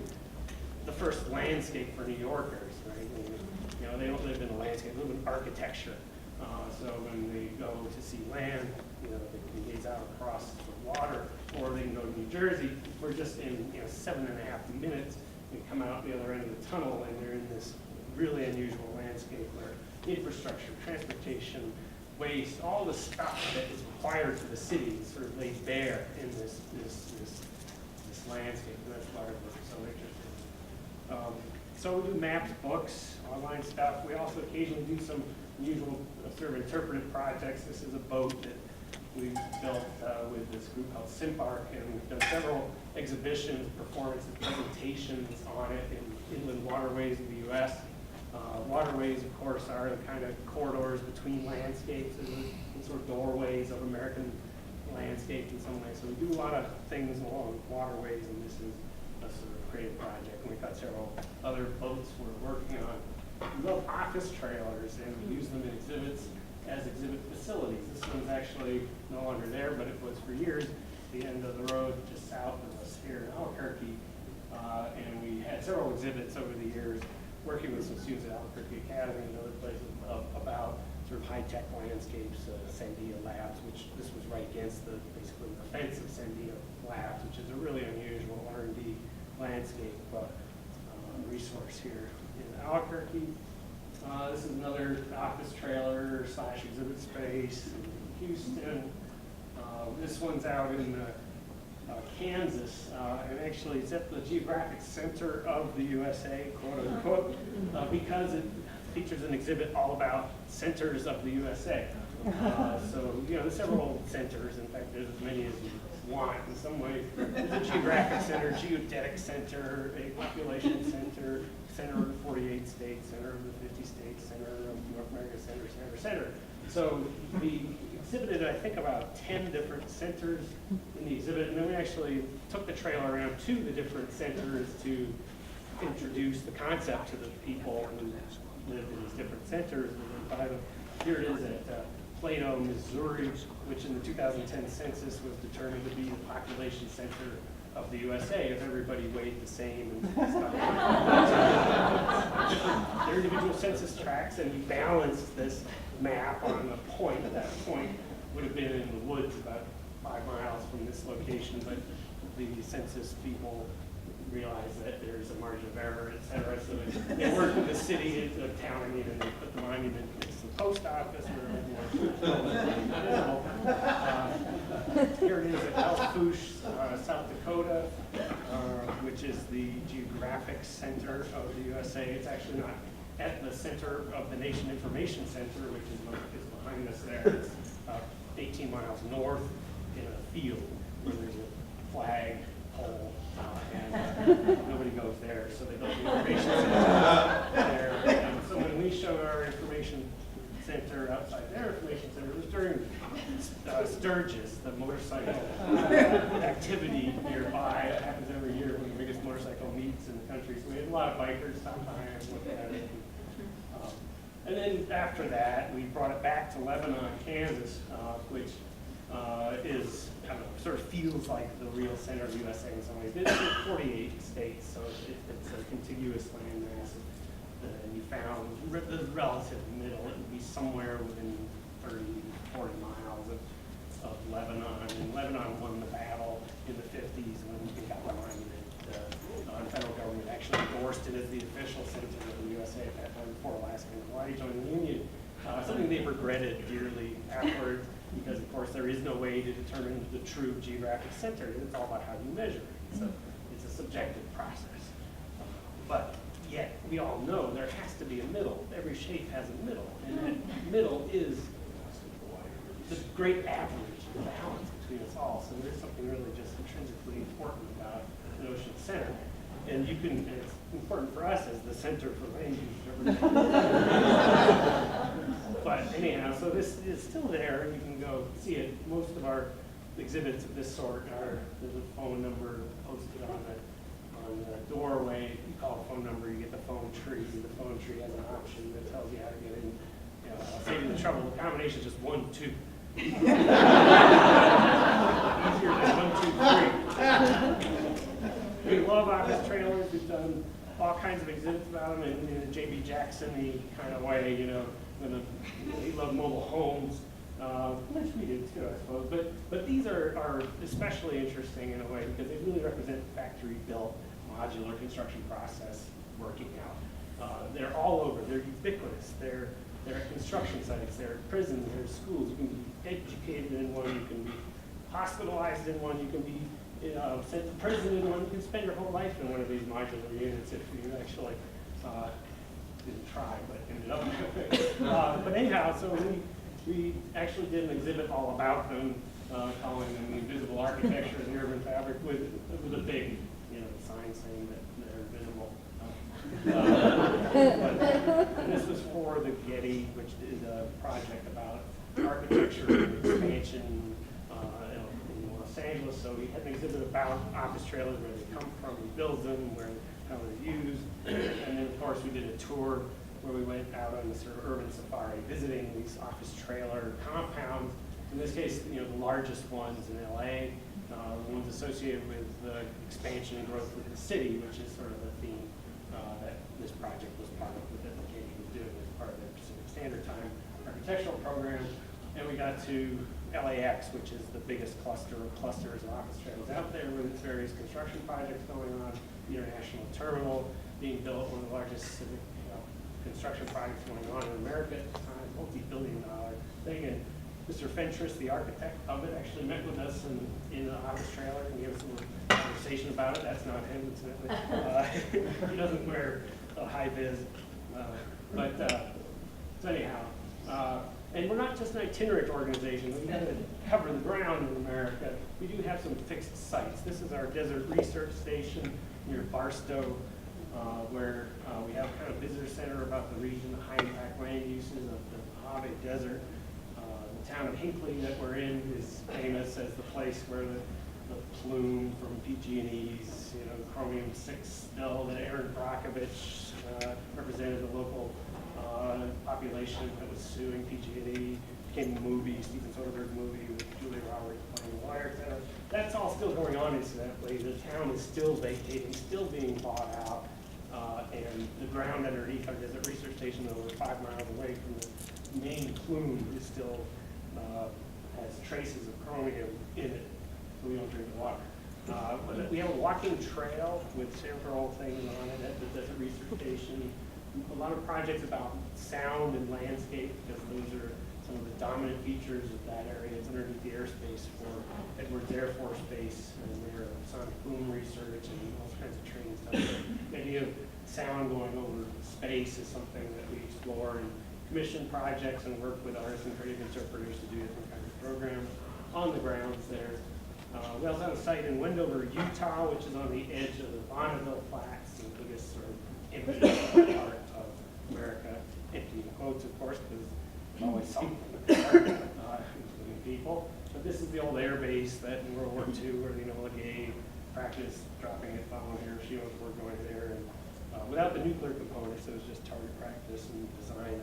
the first landscape for New Yorkers, right? They don't live in a landscape, they live in architecture. So when they go to see land, they can gaze out across the water, or they can go to New Jersey. We're just in 7.5 minutes and come out the other end of the tunnel, and they're in this really unusual landscape where infrastructure, transportation, waste, all the stuff that is required for the city is sort of laid bare in this landscape, and that's why we're so interested. So we do maps, books, online stuff. We also occasionally do some unusual sort of interpretive projects. This is a boat that we built with this group called Simpark, and we've done several exhibitions, performances, presentations on it in inland waterways of the U.S. Waterways, of course, are the kind of corridors between landscapes and sort of doorways of American landscape in some ways. So we do a lot of things along waterways, and this is a sort of creative project. And we've got several other boats we're working on. We love office trailers, and we use them in exhibits as exhibit facilities. This one's actually no longer there, but it was for years the end of the road just south of us here in Albuquerque. And we had several exhibits over the years working with some students at Albuquerque Academy and other places about sort of high-tech landscapes, Sandia Labs, which this was right against basically the fence of Sandia Labs, which is a really unusual R&D landscape resource here in Albuquerque. This is another office trailer / exhibit space. Houston. This one's out in Kansas, and actually it's at the geographic center of the USA, quote unquote, because it features an exhibit all about centers of the USA. So, you know, there's several centers. In fact, there's as many as you want in some ways. There's a geographic center, geodetic center, a population center, center of the 48 states, center of the 50 states, center of North America, center. So we exhibited, I think, about 10 different centers in the exhibit, and then we actually took the trail around to the different centers to introduce the concept to the people who lived in these different centers. And here it is at Plato, Missouri, which in the 2010 census was determined to be the population center of the USA if everybody weighed the same and stuff. They're individual census tracts, and we balanced this map on a point. That point would have been in the woods about 5 miles from this location, but the census people realized that there's a margin of error, et cetera. So they worked with the city, the town, and they put the monument next to the post office where it was more visible. Here it is at Alfouche, South Dakota, which is the geographic center of the USA. It's actually not at the center of the Nation Information Center, which is behind us there. It's 18 miles north in a field where there's a flag pole, and nobody goes there, so they built the information center there. And so when we showed our information center outside their information center, it was during Sturgis, the motorcycle activity nearby. It happens every year when the biggest motorcycle meets in the country. So we had a lot of bikers stop by and look at it. And then after that, we brought it back to Lebanon, Kansas, which is kind of sort of feels like the real center of the USA in some ways. It's 48 states, so it's a contiguous landmass. And you found the relative middle. It would be somewhere within 30, 40 miles of Lebanon. And Lebanon won the battle in the 50s when it got reminded. The federal government actually endorsed it as the official center of the USA at that time before Alaska and Hawaii joined the Union. Something they regretted dearly afterwards, because of course there is no way to determine the true geographic center. It's all about how you measure it. So it's a subjective process. But yet we all know there has to be a middle. Every shape has a middle, and that middle is the great average, the balance between us all. So there's something really just intrinsically important about the notion of center. And you can, and it's important for us as the center for land use. But anyhow, so this is still there. You can go see it. Most of our exhibits of this sort are, there's a phone number posted on the doorway. You call a phone number, you get the phone tree. The phone tree has an option that tells you how to get in. You know, I'll save you the trouble. The combination is just 1, 2. Easier than 1, 2, 3. We love office trailers. We've done all kinds of exhibits about them in a J.B. Jackson-y kind of way, you know. We love mobile homes, which we do too, I suppose. But these are especially interesting in a way because they really represent factory-built modular construction process working out. They're all over. They're ubiquitous. They're at construction sites. They're at prisons. They're at schools. You can be educated in one. You can be hospitalized in one. You can be sent to prison in one. You can spend your whole life in one of these modular units if you actually didn't try, but ended up. But anyhow, so we actually did an exhibit all about them, calling them the invisible architecture of the urban fabric with a big, sign saying that they're invisible. And this was for the Getty, which is a project about architecture and expansion in Los Angeles. So we had an exhibit about office trailers, where they come from, who builds them, how they're used. And then, of course, we did a tour where we went out on the sort of urban safari, visiting these office trailer compounds. In this case, the largest ones in LA, the ones associated with the expansion and growth of the city, which is sort of the theme that this project was part of, that the Getty was doing as part of their Pacific Standard Time architectural program. And we got to LAX, which is the biggest clusters of office trailers out there with its various construction projects going on. The International Terminal being built, one of the largest civic construction projects going on in America at the time, multi-billion-dollar thing. And Mr. Fentress, the architect of it, actually met with us in Otis trailer and gave us a little conversation about it. That's not him, incidentally. He doesn't wear a high vis. So anyhow, and we're not just an itinerant organization. We have to cover the ground in America. We do have some fixed sites. This is our desert research station near Barstow, where we have kind of visitor center about the region, the high impact land uses of the Mojave Desert. The town of Hinckley that we're in is famous as the place where the plume from PG&E's, chromium-6 spill that Aaron Brockovich represented the local population that was suing PG&E. Became a movie, Steven Soderbergh movie with Julia Roberts playing the wire center. That's all still going on, incidentally. The town is still vacating, still being bought out, and the ground underneath our desert research station, over 5 miles away from the main plume, is still has traces of chromium in it, so we don't drink the water. But we have a walking trail with several things on it at the desert research station. A lot of projects about sound and landscape, because those are some of the dominant features of that area. It's underneath the airspace for Edwards Air Force Base and their sonic boom research and all kinds of training stuff. The idea of sound going over space is something that we explore and commission projects and work with artists and creative interpreters to do different kinds of programs on the grounds there. We also have a site in Wendover, Utah, which is on the edge of the Bonneville Flats, the biggest sort of empty part of America. Empty in quotes, of course, because there's always something, including people. But this is the old air base that in World War II, where Enola Gay practiced dropping a bomb on Hiroshima before going there. And without the nuclear components, it was just target practice and design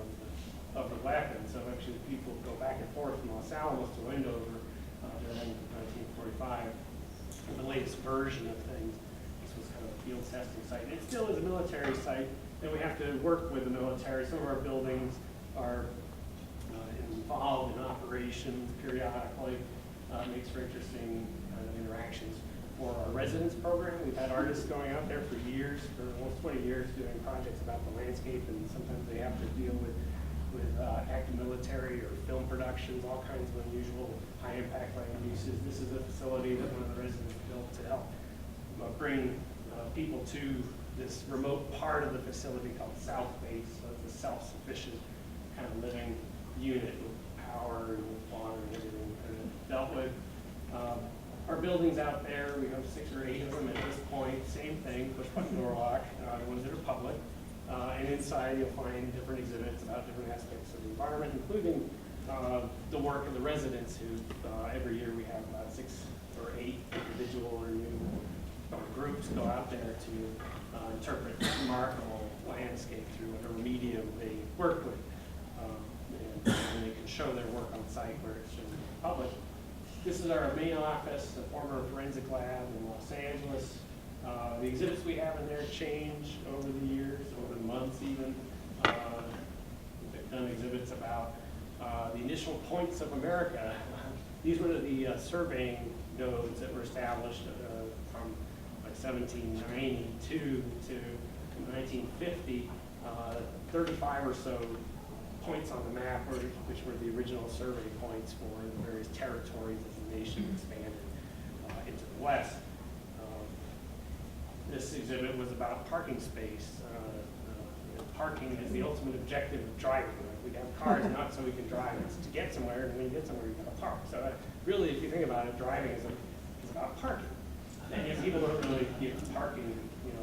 of the weapon. So actually, people go back and forth from Los Alamos to Wendover during 1945. The latest version of things. This was kind of a field testing site. It still is a military site, and we have to work with the military. Some of our buildings are involved in operations periodically. Makes for interesting kind of interactions. For our residence program, we've had artists going out there for years, for almost 20 years, doing projects about the landscape, and sometimes they have to deal with active military or film productions, all kinds of unusual high-impact land uses. This is a facility that one of the residents built to help bring people to this remote part of the facility called South Base. So it's a self-sufficient kind of living unit with power and with water and everything that it dealt with. Our buildings out there, we have 6 or 8 of them at this point. Same thing, push-button door lock, the ones that are public. And inside you'll find different exhibits about different aspects of the environment, including the work of the residents who every year we have about 6 or 8 individual or new groups go out there to interpret remarkable landscape through whatever medium they work with. And they can show their work on site where it's shown to the public. This is our main office, the former forensic lab in Los Angeles. The exhibits we have in there change over the years, over the months even. We've done exhibits about the initial points of America. These were the surveying nodes that were established from like 1792 to 1950. 35 or so points on the map, which were the original survey points for the various territories as the nation expanded into the west. This exhibit was about parking space. Parking is the ultimate objective of driving. We have cars not so we can drive, it's to get somewhere, and when you get somewhere, you got to park. So really, if you think about it, driving is about parking. And yet people don't really give parking,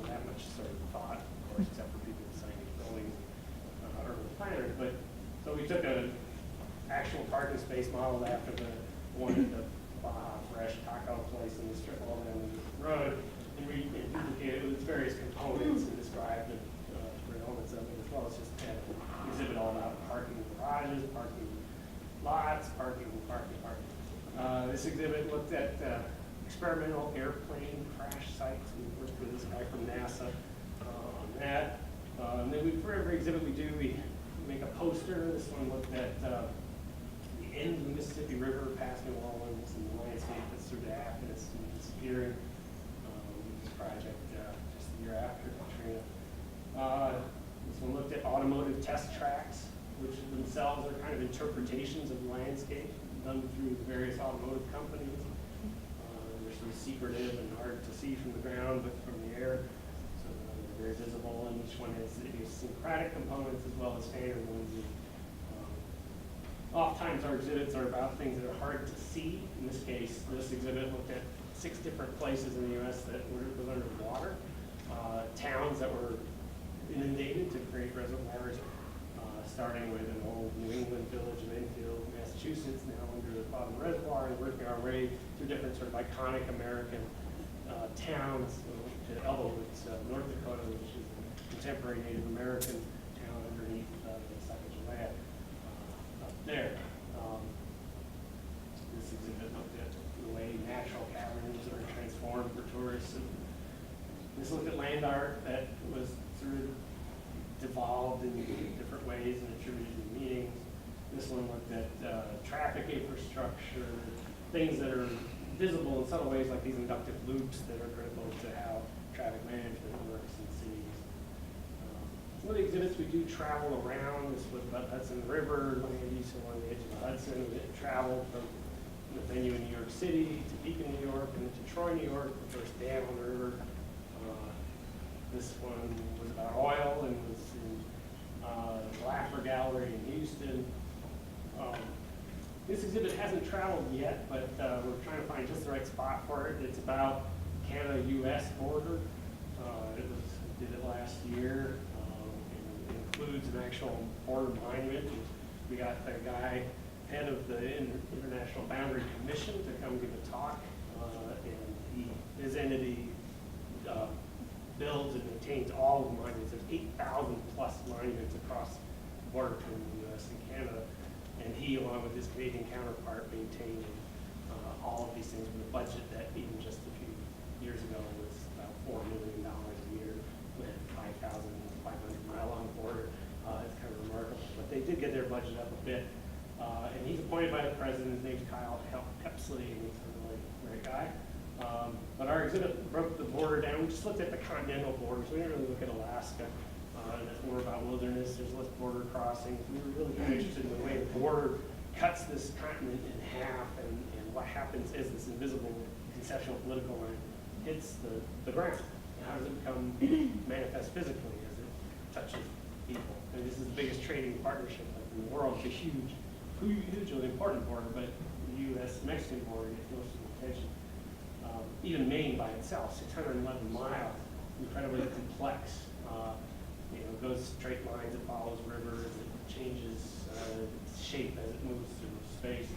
that much sort of thought, of course, except for people designing buildings, urban planners. But so we took an actual parking space modeled after the one at the Baja Fresh taco place in the strip mall down the road, and we duplicated it with its various components and described the elements of it, as well as just kind of exhibit all about parking garages, parking lots, parking. This exhibit looked at experimental airplane crash sites. We worked with this guy from NASA on that. And then for every exhibit we do, we make a poster. This one looked at the end of the Mississippi River past New Orleans and the landscape that's through the Athens and disappearing. This project just the year after Katrina. This one looked at automotive test tracks, which themselves are kind of interpretations of the landscape. done through the various automotive companies. They're sort of secretive and hard to see from the ground, but from the air. So they're very visible, and each one has idiosyncratic components as well as standard ones. Oftentimes our exhibits are about things that are hard to see. In this case, this exhibit looked at 6 different places in the U.S. that was underwater, towns that were inundated to create reservoirs, starting with an old New England village of Enfield, Massachusetts, now under the bottom reservoir, and working our way through different sort of iconic American towns, to Elbowitz, North Dakota, which is a contemporary Native American town underneath the Sacagawea up there. This exhibit looked at the way natural caverns are transformed for tourists. And this looked at land art that was sort of devolved in different ways and attributed to meanings. This one looked at traffic infrastructure, things that are visible in subtle ways, like these inductive loops that are critical to how traffic management works in cities. Some of the exhibits we do travel around. This was about Hudson River, land use along the edge of the Hudson. We traveled from the venue in New York City to Beacon, New York, and to Troy, New York, the first dam on the river. This one was about oil and was in the Laffer Gallery in Houston. This exhibit hasn't traveled yet, but we're trying to find just the right spot for it. It's about Canada-U.S. border. Did it last year. It includes an actual border monument. We got the guy, head of the International Boundary Commission, to come give a talk, and his entity builds and maintains all of the monuments. There's 8,000 plus monuments across the border between the U.S. and Canada, and he, along with his Canadian counterpart, maintained all of these things with a budget that even just a few years ago was about $4 million a year with 5,500 mile long border. It's kind of remarkable, but they did get their budget up a bit, and he's appointed by the president. His name's Kyle Hepsley, and he's a really great guy. But our exhibit broke the border down. We just looked at the continental borders. We didn't really look at Alaska. And that's more about wilderness. There's less border crossings. We were really kind of interested in the way the border cuts this continent in half, and what happens as this invisible conceptual political line hits the ground. And how does it become manifest physically as it touches people? And this is the biggest trading partnership in the world. It's a hugely important border, but the U.S.-Mexican border gets most of the attention. Even Maine by itself, 611 miles, incredibly complex. It goes straight lines, it follows rivers, it changes its shape as it moves through space.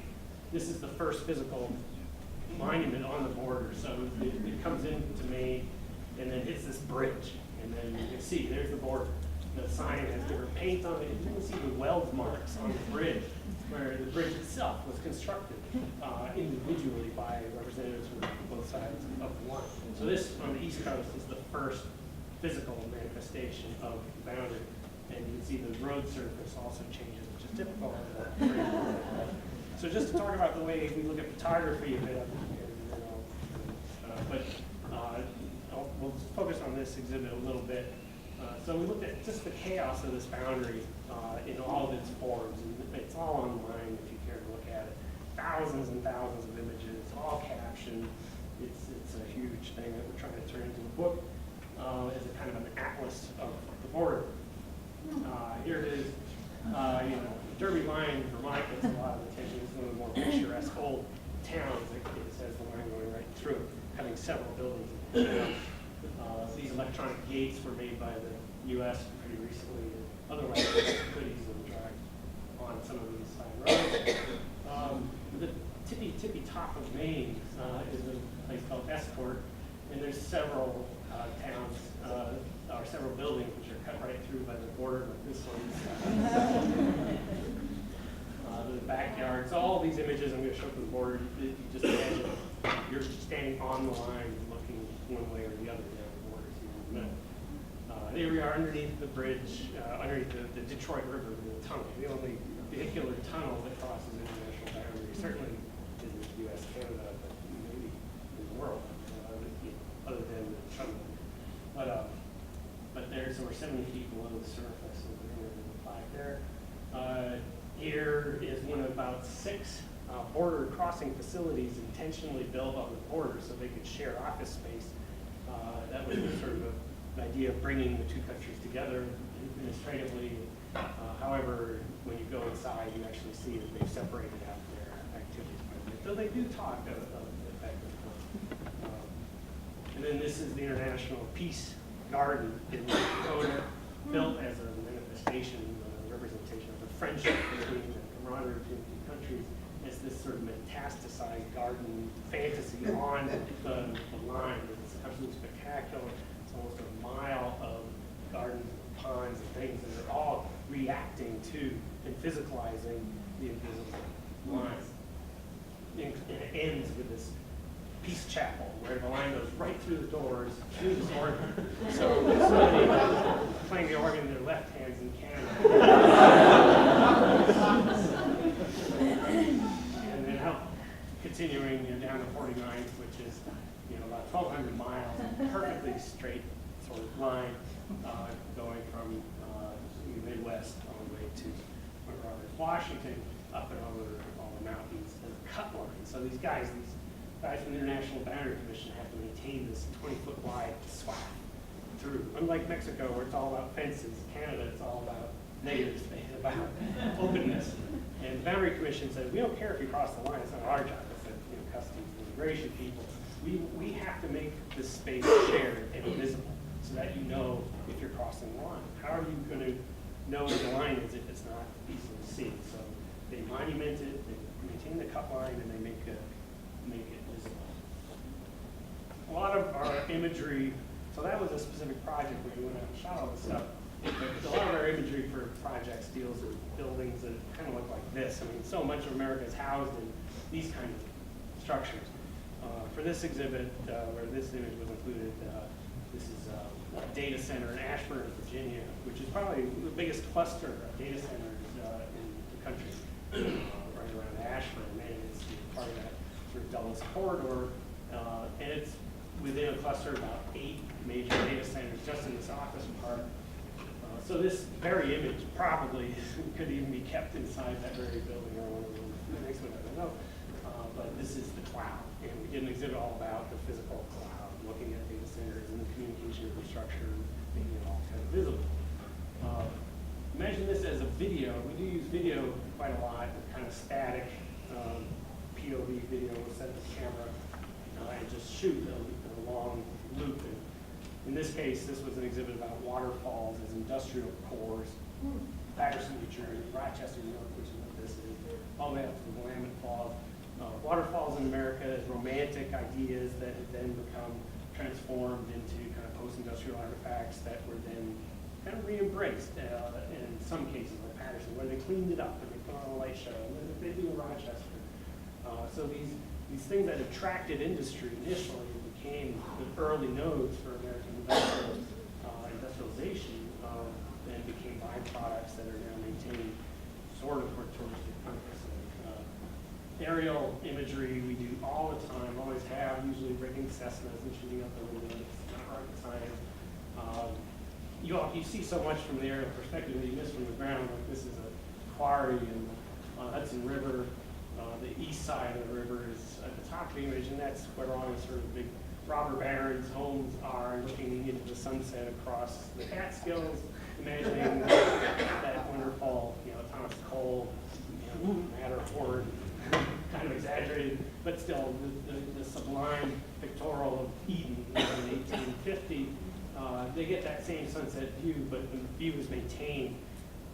This is the first physical monument on the border, so it comes into Maine and then hits this bridge, and then you can see there's the border. The sign has different paint on it. You can see the weld marks on the bridge, where the bridge itself was constructed individually by representatives from both sides of the line. So this, on the East Coast, is the first physical manifestation of the boundary. And you can see the road surface also changes, which is typical of the bridge. So just to talk about the way we look at photography a bit, we'll focus on this exhibit a little bit. So we looked at just the chaos of this boundary in all of its forms, and it's all online if you care to look at it. Thousands and thousands of images, all captioned. It's a huge thing that we're trying to turn into a book as a kind of an atlas of the border. Here it is. Derby Line, Vermont gets a lot of attention. It's one of the more picturesque old towns. It has the line going right through it, having several buildings. These electronic gates were made by the U.S. pretty recently. Otherwise, could easily drive on some of these side roads. The tippy top of Maine is a place called Esport, and there's several towns or several buildings which are cut right through by the border, like this one. The backyards, all these images I'm going to show from the border. You just imagine you're standing on the line, looking one way or the other down the border here in the middle. Here we are underneath the bridge, underneath the Detroit River, the tunnel, the only vehicular tunnel that crosses international boundaries, certainly in the U.S., Canada, but maybe in the world, other than the tunnel. But there's over 70 feet below the surface, so we're in the flag there. Here is one of about 6 border crossing facilities intentionally built on the border so they could share office space. That was sort of an idea of bringing the two countries together administratively. However, when you go inside, you actually see that they've separated out their activities quite a bit. Though they do talk of the fact that. And then this is the International Peace Garden in North Dakota, built as a manifestation, representation of the friendship between the camaraderie between the two countries. It's this sort of metastasized garden fantasy on the line. It's absolutely spectacular. It's almost a mile of gardens and ponds and things, and they're all reacting to and physicalizing the invisible line. And it ends with this Peace Chapel, where the line goes right through the doors to this organ. So somebody playing the organ in their left hands in Canada. And then out, continuing down to 49th, which is about 1,200 miles, perfectly straight sort of line, going from the Midwest all the way to Washington, up and over all the mountains and the cut line. So these guys from the International Boundary Commission have to maintain this 20-foot wide swath through. Unlike Mexico, where it's all about fences, Canada, it's all about natives, about openness. And the Boundary Commission said, we don't care if you cross the line, it's not our job, it's the customs and immigration people. We have to make this space shared and visible so that you know if you're crossing the line. How are you going to know where the line is if it's not easily seen? So they monument it, they maintain the cut line, and they make it visible. A lot of our imagery, so that was a specific project where we went out and shot all this stuff. But a lot of our imagery for projects deals with buildings that kind of look like this. I mean, so much of America is housed in these kind of structures. For this exhibit, where this image was included, this is a data center in Ashburn, Virginia, which is probably the biggest cluster of data centers in the country, right around Ashburn. And it's part of that sort of Dulles corridor, and it's within a cluster of about 8 major data centers just in this office part. So this very image probably could even be kept inside that very building or one of the next one, I don't know. But this is the cloud, and we did an exhibit all about the physical cloud, looking at data centers and the communication infrastructure, making it all kind of visible. Imagine this as a video. We do use video quite a lot, kind of static POV video. We'll set the camera and just shoot a long loop. And in this case, this was an exhibit about waterfalls as industrial cores. Patterson, New Jersey, Rochester, New York, which is what this is, all the way up to the Willamette Falls. Waterfalls in America as romantic ideas that had then become transformed into kind of post-industrial artifacts that were then kind of re-embraced in some cases, like Patterson, where they cleaned it up and they put on a light show, and they do in Rochester. So these things that attracted industry initially became the early nodes for American industrialization and became byproducts that are now maintained sort of for touristic purposes. Aerial imagery we do all the time, always have, usually rigging Cessnas and shooting up the window. It's not rocket science. You see so much from the aerial perspective that you miss from the ground. Like this is a quarry in Hudson River. The east side of the river is at the top of the image, and that's where all the sort of big robber barons' homes are, looking into the sunset across the Catskills, imagining that wonderful, Thomas Cole, Matterhorn, kind of exaggerated, but still the sublime pictorial of Eden in 1850. They get that same sunset view, but the view is maintained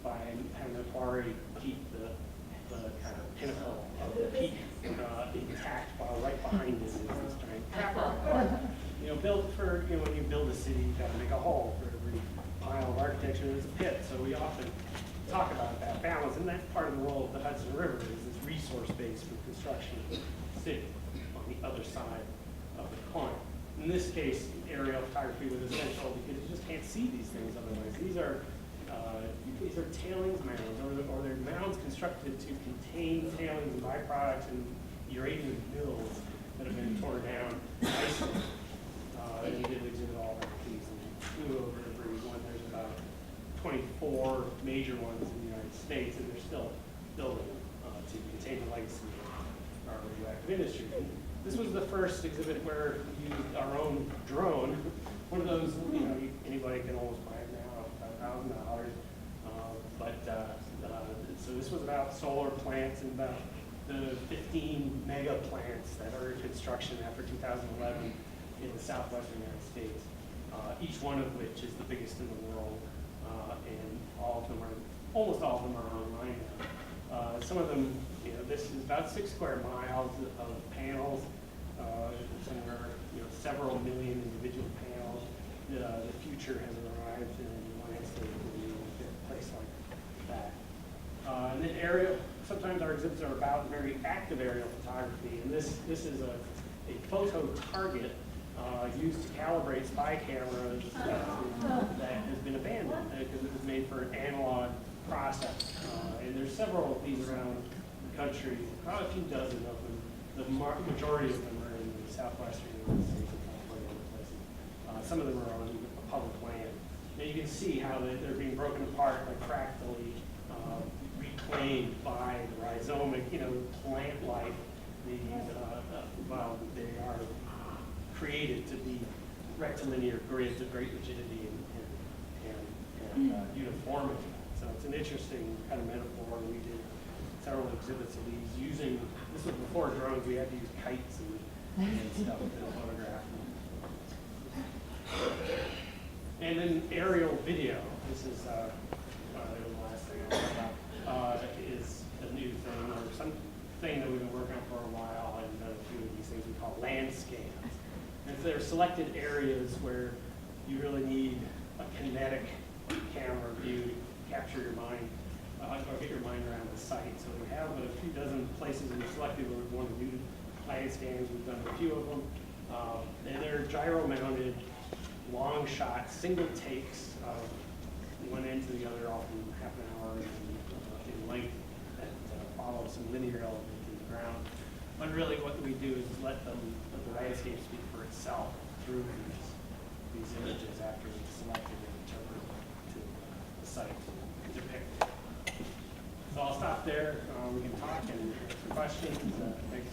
by having the quarry keep the kind of pinnacle of the peak intact, while right behind it is this giant trap rock. Built for, when you build a city, you've got to make a hole for every pile of architecture. There's a pit, so we often talk about that balance, and that's part of the role of the Hudson River, is this resource base for construction of the city on the other side of the coin. In this case, aerial photography was essential because you just can't see these things otherwise. These are tailings mounds, or they're mounds constructed to contain tailings and byproducts and uranium mills that have been torn down. And you did exhibit all of these, and flew over every one. There's about 24 major ones in the United States, and they're still building to contain the legacy of our radioactive industry. And this was the first exhibit where we used our own drone. One of those, you know, anybody can almost buy it now, about $1,000. So this was about solar plants and about the 15 mega plants that are in construction after 2011 in the southwestern United States, each one of which is the biggest in the world, and almost all of them are online now. Some of them, you know, this is about 6 square miles of panels, somewhere, you know, several million individual panels. The future has arrived in the landscape in a place like that. And then aerial, sometimes our exhibits are about very active aerial photography, and this is a photo target used to calibrate spy cameras that has been abandoned because it was made for an analog process. And there's several of these around the country, about a few dozen of them. The majority of them are in the southwestern United States and California and other places. Some of them are on public land. And you can see how they're being broken apart, like fractally reclaimed by the rhizomic, you know, plant life. These, well, they are created to be rectilinear grids of great rigidity and uniformity. So it's an interesting kind of metaphor. We did several exhibits of these using, this was before drones, we had to use kites and stuff to photograph them. And then aerial video. This is the last thing I'll talk about, is a new thing, or something that we've been working on for a while, and done a few of these things we call land scans. And if there are selected areas where you really need a kinetic camera view to capture your mind, or get your mind around the site. So we have a few dozen places we've selected where we want to do land scans. We've done a few of them. And they're gyro-mounted, long shots, single takes, one end to the other, often half an hour in length, that follow some linear element in the ground. But really what we do is let the landscape speak for itself through these images after we've selected and interpreted to the site to depict. So I'll stop there. We can talk and answer questions. Thanks.